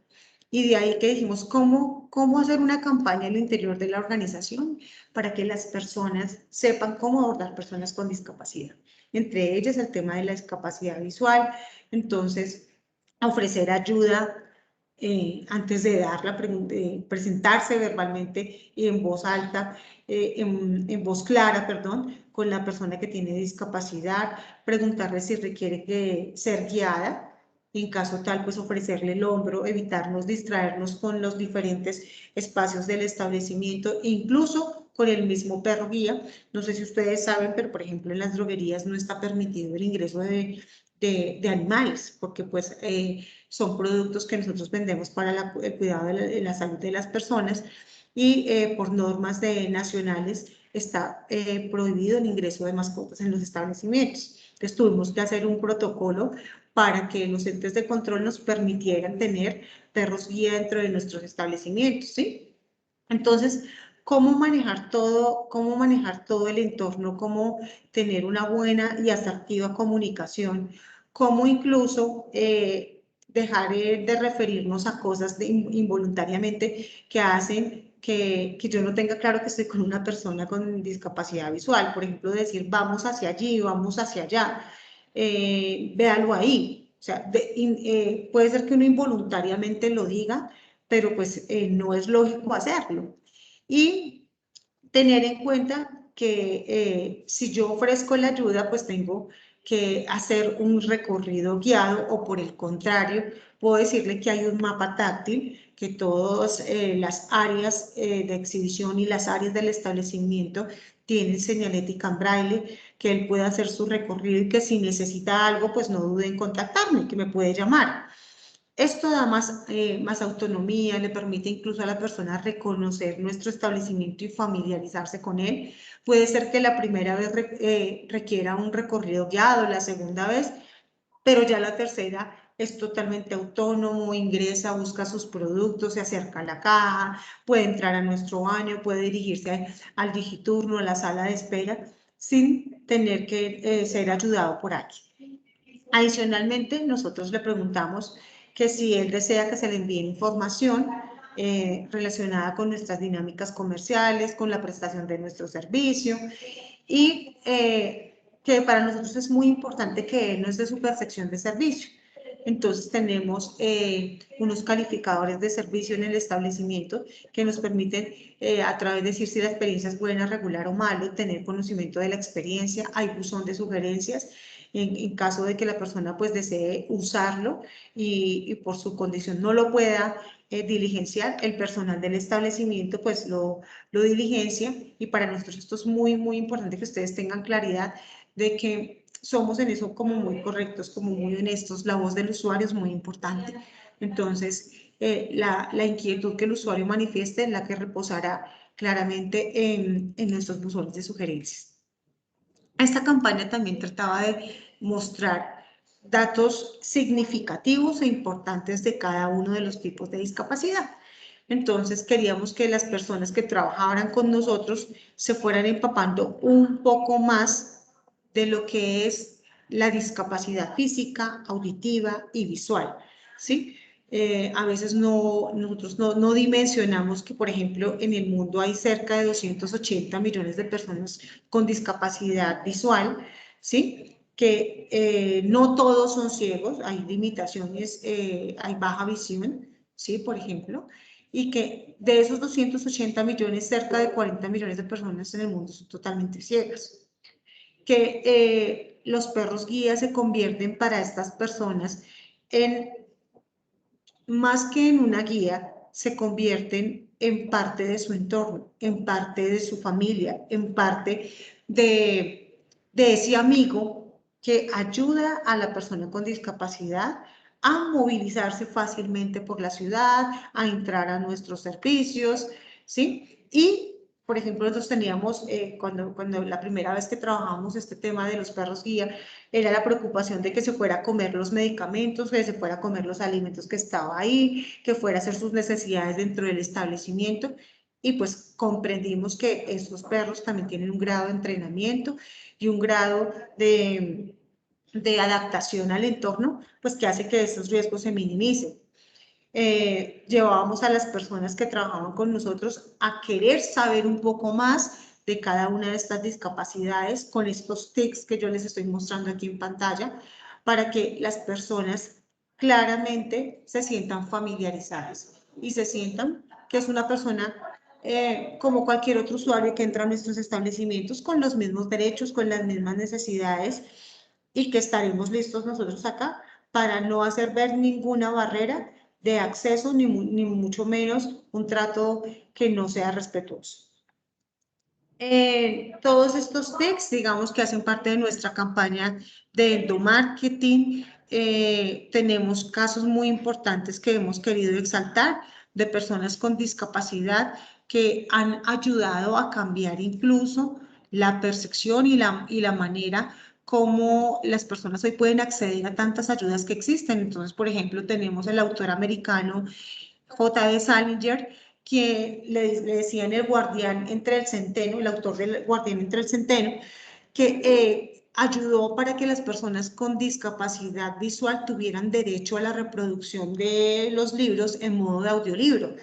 Y de ahí que dijimos, ¿cómo hacer una campaña al interior de la organización para que las personas sepan cómo abordar personas con discapacidad? Entre ellas el tema de la discapacidad visual. Entonces, ofrecer ayuda antes de presentarse verbalmente y en voz alta, en voz clara, perdón, con la persona que tiene discapacidad, preguntarle si requiere ser guiada. En caso tal, pues ofrecerle el hombro, evitarnos distraernos con los diferentes espacios del establecimiento, e incluso con el mismo perro guía. No sé si ustedes saben, pero por ejemplo en las droguerías no está permitido el ingreso de animales, porque pues son productos que nosotros vendemos para el cuidado de la salud de las personas, y por normas nacionales está prohibido el ingreso de mascotas en los establecimientos. Entonces tuvimos que hacer un protocolo para que los entes de control nos permitieran tener perros guía dentro de nuestros establecimientos, ¿sí? Entonces, ¿cómo manejar todo el entorno? ¿Cómo tener una buena y asertiva comunicación? ¿Cómo incluso dejar de referirnos a cosas involuntariamente que hacen que yo no tenga claro que estoy con una persona con discapacidad visual? Por ejemplo, decir vamos hacia allí, vamos hacia allá, véalo ahí. O sea, puede ser que uno involuntariamente lo diga, pero pues no es lógico hacerlo. Y tener en cuenta que si yo ofrezco la ayuda, pues tengo que hacer un recorrido guiado o por el contrario, puedo decirle que hay un mapa táctil, que todas las áreas de exhibición y las áreas del establecimiento tienen señalética en braille, que él pueda hacer su recorrido y que si necesita algo, pues no dude en contactarme, que me puede llamar. Esto da más autonomía, le permite incluso a la persona reconocer nuestro establecimiento y familiarizarse con él. Puede ser que la primera vez requiera un recorrido guiado, la segunda vez, pero ya la tercera es totalmente autónomo, ingresa, busca sus productos, se acerca a la caja, puede entrar a nuestro baño, puede dirigirse al digiturno, a la sala de espera, sin tener que ser ayudado por alguien. Adicionalmente, nosotros le preguntamos que si él desea que se le envíe información relacionada con nuestras dinámicas comerciales, con la prestación de nuestro servicio y que para nosotros es muy importante que él nos dé su percepción de servicio. Entonces tenemos unos calificadores de servicio en el establecimiento que nos permiten a través de decir si la experiencia es buena, regular o malo, tener conocimiento de la experiencia. Hay buzón de sugerencias en caso de que la persona pues desee usarlo y por su condición no lo pueda diligenciar, el personal del establecimiento pues lo diligencia y para nosotros esto es muy, muy importante que ustedes tengan claridad de que somos en eso como muy correctos, como muy honestos, la voz del usuario es muy importante. Entonces, la inquietud que el usuario manifieste es la que reposará claramente en nuestros buzones de sugerencias. Esta campaña también trataba de mostrar datos significativos e importantes de cada uno de los tipos de discapacidad. Entonces queríamos que las personas que trabajaran con nosotros se fueran empapando un poco más de lo que es la discapacidad física, auditiva y visual, ¿sí? A veces nosotros no dimensionamos que, por ejemplo, en el mundo hay cerca de 280 millones de personas con discapacidad visual, ¿sí? Que no todos son ciegos, hay limitaciones, hay baja visión, ¿sí? Por ejemplo, y que de esos 280 millones, cerca de 40 millones de personas en el mundo son totalmente ciegas. Que los perros guías se convierten para estas personas en más que en una guía, se convierten en parte de su entorno, en parte de su familia, en parte de ese amigo que ayuda a la persona con discapacidad a movilizarse fácilmente por la ciudad, a entrar a nuestros servicios, ¿sí? Y por ejemplo, nosotros teníamos, cuando la primera vez que trabajábamos este tema de los perros guía, era la preocupación de que se fuera a comer los medicamentos, que se fuera a comer los alimentos que estaba ahí, que fuera a hacer sus necesidades dentro del establecimiento. Y pues comprendimos que estos perros también tienen un grado de entrenamiento y un grado de adaptación al entorno, pues que hace que estos riesgos se minimicen. Llevábamos a las personas que trabajaban con nosotros a querer saber un poco más de cada una de estas discapacidades con estos tics que yo les estoy mostrando aquí en pantalla para que las personas claramente se sientan familiarizadas y se sientan que es una persona como cualquier otro usuario que entra a nuestros establecimientos con los mismos derechos, con las mismas necesidades y que estaremos listos nosotros acá para no hacer ver ninguna barrera de acceso, ni mucho menos un trato que no sea respetuoso. Todos estos tics, digamos que hacen parte de nuestra campaña de endomarketing. Tenemos casos muy importantes que hemos querido exaltar de personas con discapacidad que han ayudado a cambiar incluso la percepción y la manera cómo las personas hoy pueden acceder a tantas ayudas que existen. Entonces, por ejemplo, tenemos el autor americano J.D. Salinger, que le decían el guardián entre el centeno, el autor del guardián entre el centeno, que ayudó para que las personas con discapacidad visual tuvieran derecho a la reproducción de los libros en modo de audiolibro,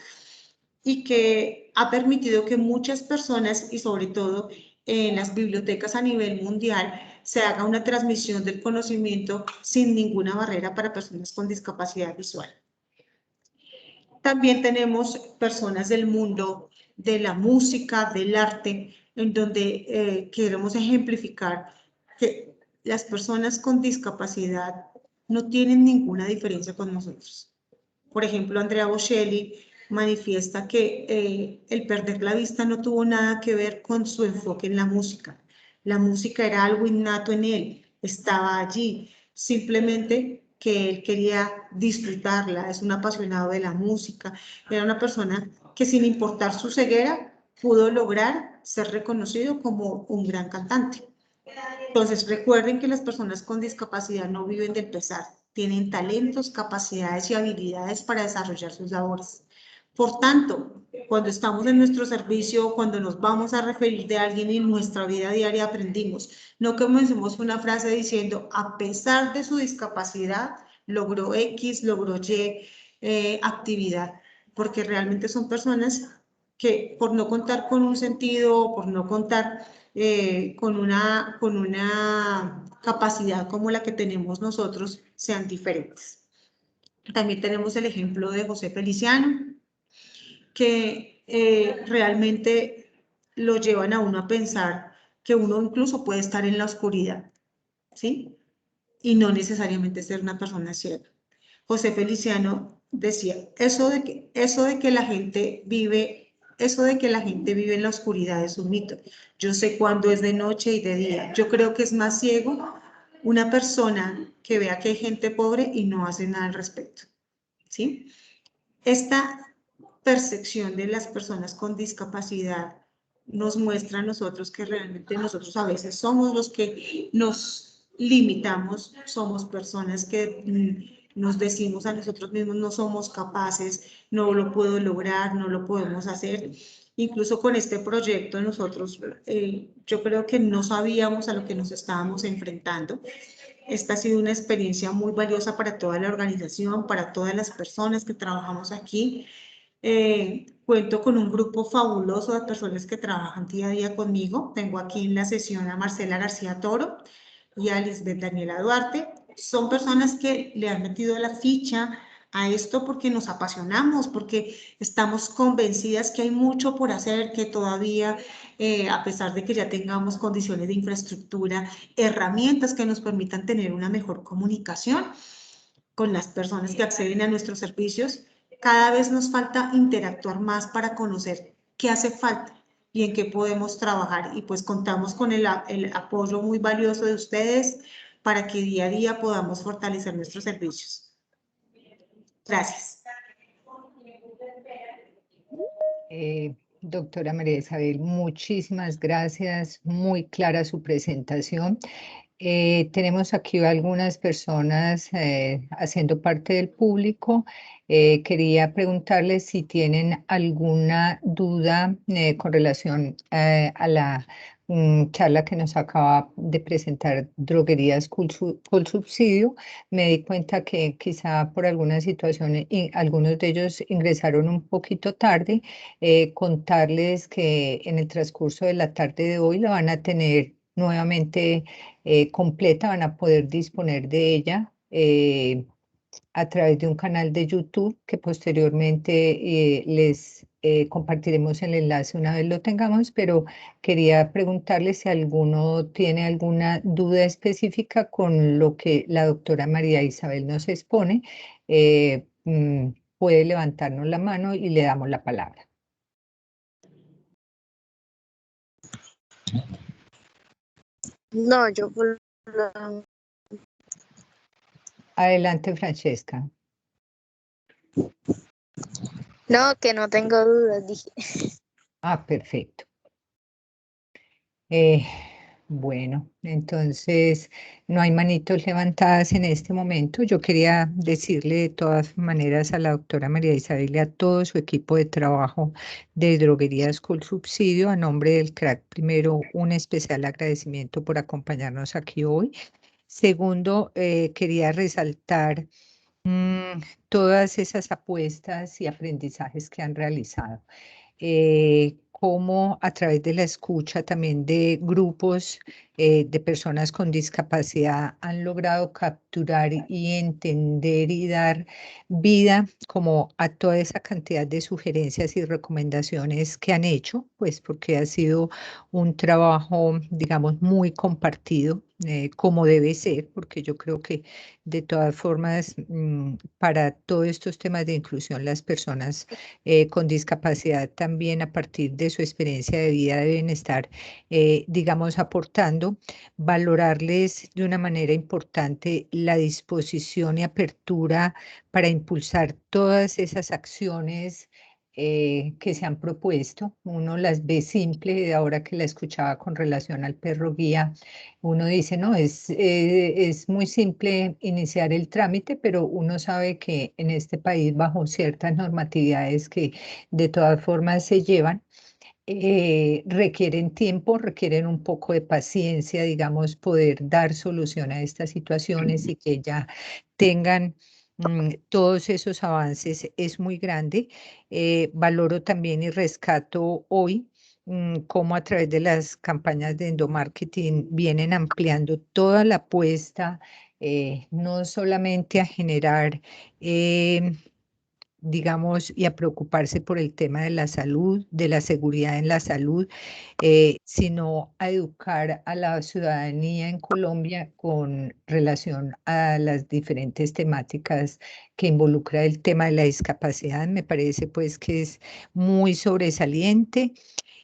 y que ha permitido que muchas personas, y sobre todo en las bibliotecas a nivel mundial, se haga una transmisión del conocimiento sin ninguna barrera para personas con discapacidad visual. También tenemos personas del mundo de la música, del arte, en donde queremos ejemplificar que las personas con discapacidad no tienen ninguna diferencia con nosotros. Por ejemplo, Andrea Bocelli manifiesta que el perder la vista no tuvo nada que ver con su enfoque en la música. La música era algo innato en él, estaba allí, simplemente que él quería disfrutarla, es un apasionado de la música, era una persona que sin importar su ceguera pudo lograr ser reconocido como un gran cantante. Entonces, recuerden que las personas con discapacidad no viven del pesar, tienen talentos, capacidades y habilidades para desarrollar sus labores. Por tanto, cuando estamos en nuestro servicio, cuando nos vamos a referir de alguien en nuestra vida diaria, aprendimos. No comencemos una frase diciendo, a pesar de su discapacidad, logró X, logró Y actividad, porque realmente son personas que por no contar con un sentido, por no contar con una capacidad como la que tenemos nosotros, sean diferentes. También tenemos el ejemplo de José Feliciano, que realmente lo llevan a uno a pensar que uno incluso puede estar en la oscuridad, ¿sí? Y no necesariamente ser una persona ciega. José Feliciano decía, eso de que la gente vive en la oscuridad es un mito. Yo sé cuándo es de noche y de día. Yo creo que es más ciego una persona que vea que hay gente pobre y no hace nada al respecto, ¿sí? Esta percepción de las personas con discapacidad nos muestra a nosotros que realmente nosotros a veces somos los que nos limitamos, somos personas que nos decimos a nosotros mismos no somos capaces, no lo puedo lograr, no lo podemos hacer. Incluso con este proyecto nosotros, yo creo que no sabíamos a lo que nos estábamos enfrentando. Esta ha sido una experiencia muy valiosa para toda la organización, para todas las personas que trabajamos aquí. Cuento con un grupo fabuloso de personas que trabajan día a día conmigo. Tengo aquí en la sesión a Marcela García Toro y a Lisbeth Daniela Duarte. Son personas que le han metido la ficha a esto porque nos apasionamos, porque estamos convencidas que hay mucho por hacer, que todavía, a pesar de que ya tengamos condiciones de infraestructura, herramientas que nos permitan tener una mejor comunicación con las personas que acceden a nuestros servicios, cada vez nos falta interactuar más para conocer qué hace falta y en qué podemos trabajar. Y pues contamos con el apoyo muy valioso de ustedes para que día a día podamos fortalecer nuestros servicios. Gracias. Doctora María Isabel, muchísimas gracias, muy clara su presentación. Tenemos aquí algunas personas haciendo parte del público. Quería preguntarles si tienen alguna duda con relación a la charla que nos acaba de presentar Droguerías con Subsidio. Me di cuenta que quizá por algunas situaciones algunos de ellos ingresaron un poquito tarde. Contarles que en el transcurso de la tarde de hoy la van a tener nuevamente completa, van a poder disponer de ella a través de un canal de YouTube que posteriormente les compartiremos el enlace una vez lo tengamos, pero quería preguntarles si alguno tiene alguna duda específica con lo que la doctora María Isabel nos expone, puede levantarnos la mano y le damos la palabra. No, yo Adelante, Francesca. no, que no tengo dudas, dije. Ah, perfecto. Bueno, entonces no hay manitos levantadas en este momento. Yo quería decirle de todas maneras a la doctora María Isabel y a todo su equipo de trabajo de Droguerías con Subsidio, a nombre del CRAC, primero, un especial agradecimiento por acompañarnos aquí hoy. Segundo, quería resaltar todas esas apuestas y aprendizajes que han realizado. Cómo a través de la escucha también de grupos de personas con discapacidad han logrado capturar y entender y dar vida como a toda esa cantidad de sugerencias y recomendaciones que han hecho, pues porque ha sido un trabajo, digamos, muy compartido, como debe ser, porque yo creo que de todas formas, para todos estos temas de inclusión, las personas con discapacidad también a partir de su experiencia de vida deben estar, digamos, aportando, valorarles de una manera importante la disposición y apertura para impulsar todas esas acciones que se han propuesto. Uno las ve simple, ahora que la escuchaba con relación al perro guía, uno dice, no, es muy simple iniciar el trámite, pero uno sabe que en este país, bajo ciertas normatividades que de todas formas se llevan, requieren tiempo, requieren un poco de paciencia, digamos, poder dar solución a estas situaciones y que ya tengan todos esos avances es muy grande. Valoro también y rescato hoy cómo a través de las campañas de endomarketing vienen ampliando toda la apuesta, no solamente a generar digamos, y a preocuparse por el tema de la salud, de la seguridad en la salud, sino a educar a la ciudadanía en Colombia con relación a las diferentes temáticas que involucra el tema de la discapacidad. Me parece pues que es muy sobresaliente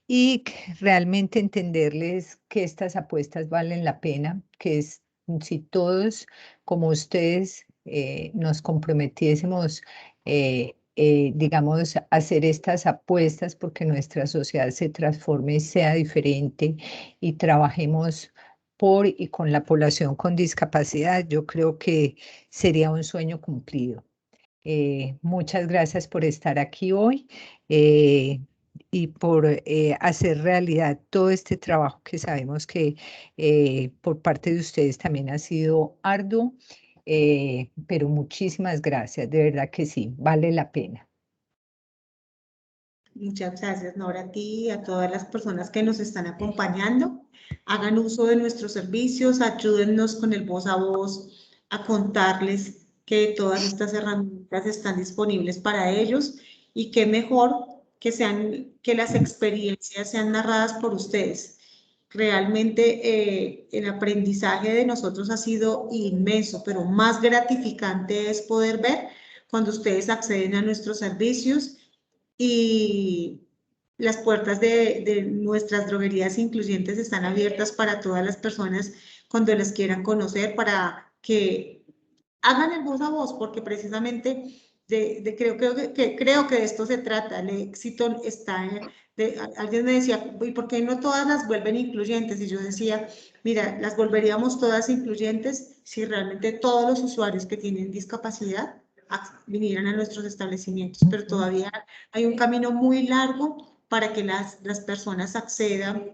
y realmente entenderles que estas apuestas valen la pena, que es, si todos como ustedes nos comprometiésemos, digamos, a hacer estas apuestas porque nuestra sociedad se transforme y sea diferente y trabajemos por y con la población con discapacidad, yo creo que sería un sueño cumplido. Muchas gracias por estar aquí hoy. Y por hacer realidad todo este trabajo que sabemos que por parte de ustedes también ha sido arduo, pero muchísimas gracias, de verdad que sí, vale la pena. Muchas gracias, Nora, a ti y a todas las personas que nos están acompañando. Hagan uso de nuestros servicios, ayúdennos con el voz a voz a contarles que todas estas herramientas están disponibles para ellos y qué mejor que las experiencias sean narradas por ustedes. Realmente el aprendizaje de nosotros ha sido inmenso, pero más gratificante es poder ver cuando ustedes acceden a nuestros servicios y las puertas de nuestras droguerías incluyentes están abiertas para todas las personas cuando las quieran conocer, para que hagan el voz a voz, porque precisamente creo que de esto se trata. El éxito está alguien me decía, ¿y por qué no todas las vuelven incluyentes? Y yo decía, mira, las volveríamos todas incluyentes si realmente todos los usuarios que tienen discapacidad vinieran a nuestros establecimientos, pero todavía hay un camino muy largo para que las personas accedan.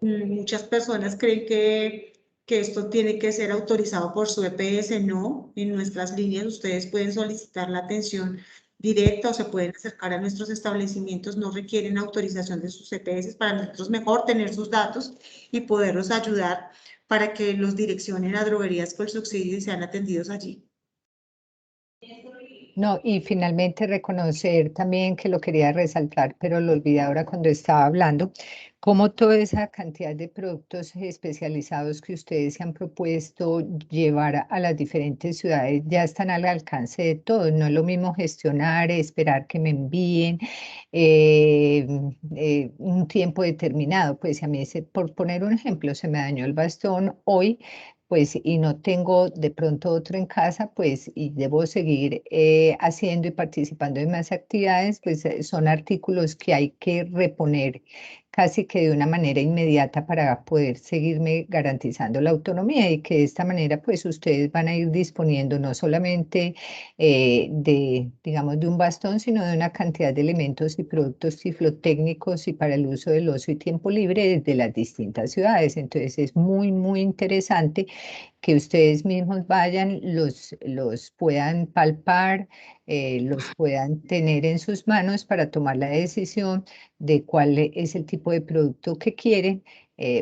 Muchas personas creen que esto tiene que ser autorizado por su EPS. No, en nuestras líneas ustedes pueden solicitar la atención directa o se pueden acercar a nuestros establecimientos, no requieren autorización de sus EPS. Para nosotros mejor tener sus datos y poderlos ayudar para que los direccionen a droguerías con subsidio y sean atendidos allí. No, y finalmente reconocer también que lo quería resaltar, pero lo olvidé ahora cuando estaba hablando, como toda esa cantidad de productos especializados que ustedes se han propuesto llevar a las diferentes ciudades ya están al alcance de todos. No es lo mismo gestionar, esperar que me envíen un tiempo determinado. Pues a mí, por poner un ejemplo, se me dañó el bastón hoy, pues y no tengo de pronto otro en casa, pues y debo seguir haciendo y participando en más actividades, pues son artículos que hay que reponer casi que de una manera inmediata para poder seguirme garantizando la autonomía y que de esta manera pues ustedes van a ir disponiendo no solamente digamos, de un bastón, sino de una cantidad de elementos y productos ciclotécnicos y para el uso del ocio y tiempo libre desde las distintas ciudades. Entonces es muy, muy interesante que ustedes mismos vayan, los puedan palpar, los puedan tener en sus manos para tomar la decisión de cuál es el tipo de producto que quieren,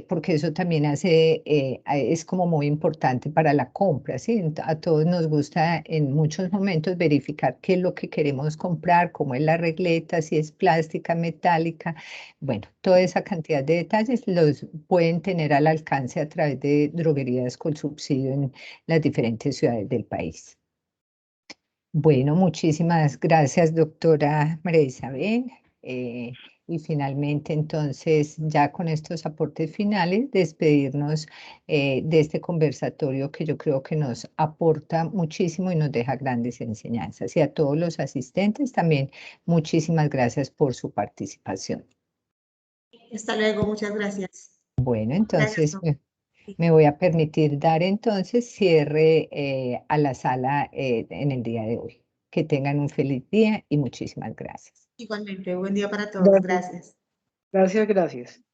porque eso también es como muy importante para la compra, ¿sí? A todos nos gusta en muchos momentos verificar qué es lo que queremos comprar, cómo es la regleta, si es plástica, metálica. Bueno, toda esa cantidad de detalles los pueden tener al alcance a través de droguerías con subsidio en las diferentes ciudades del país. Bueno, muchísimas gracias, doctora María Isabel. Y finalmente, entonces, ya con estos aportes finales, despedirnos de este conversatorio que yo creo que nos aporta muchísimo y nos deja grandes enseñanzas. Y a todos los asistentes también, muchísimas gracias por su participación. Hasta luego, muchas gracias. Bueno, Gracias, entonces doctor. me voy a permitir dar entonces cierre a la sala en el día de hoy. Que tengan un feliz día y muchísimas gracias. Igualmente, buen día para todos. Gracias. Gracias, gracias.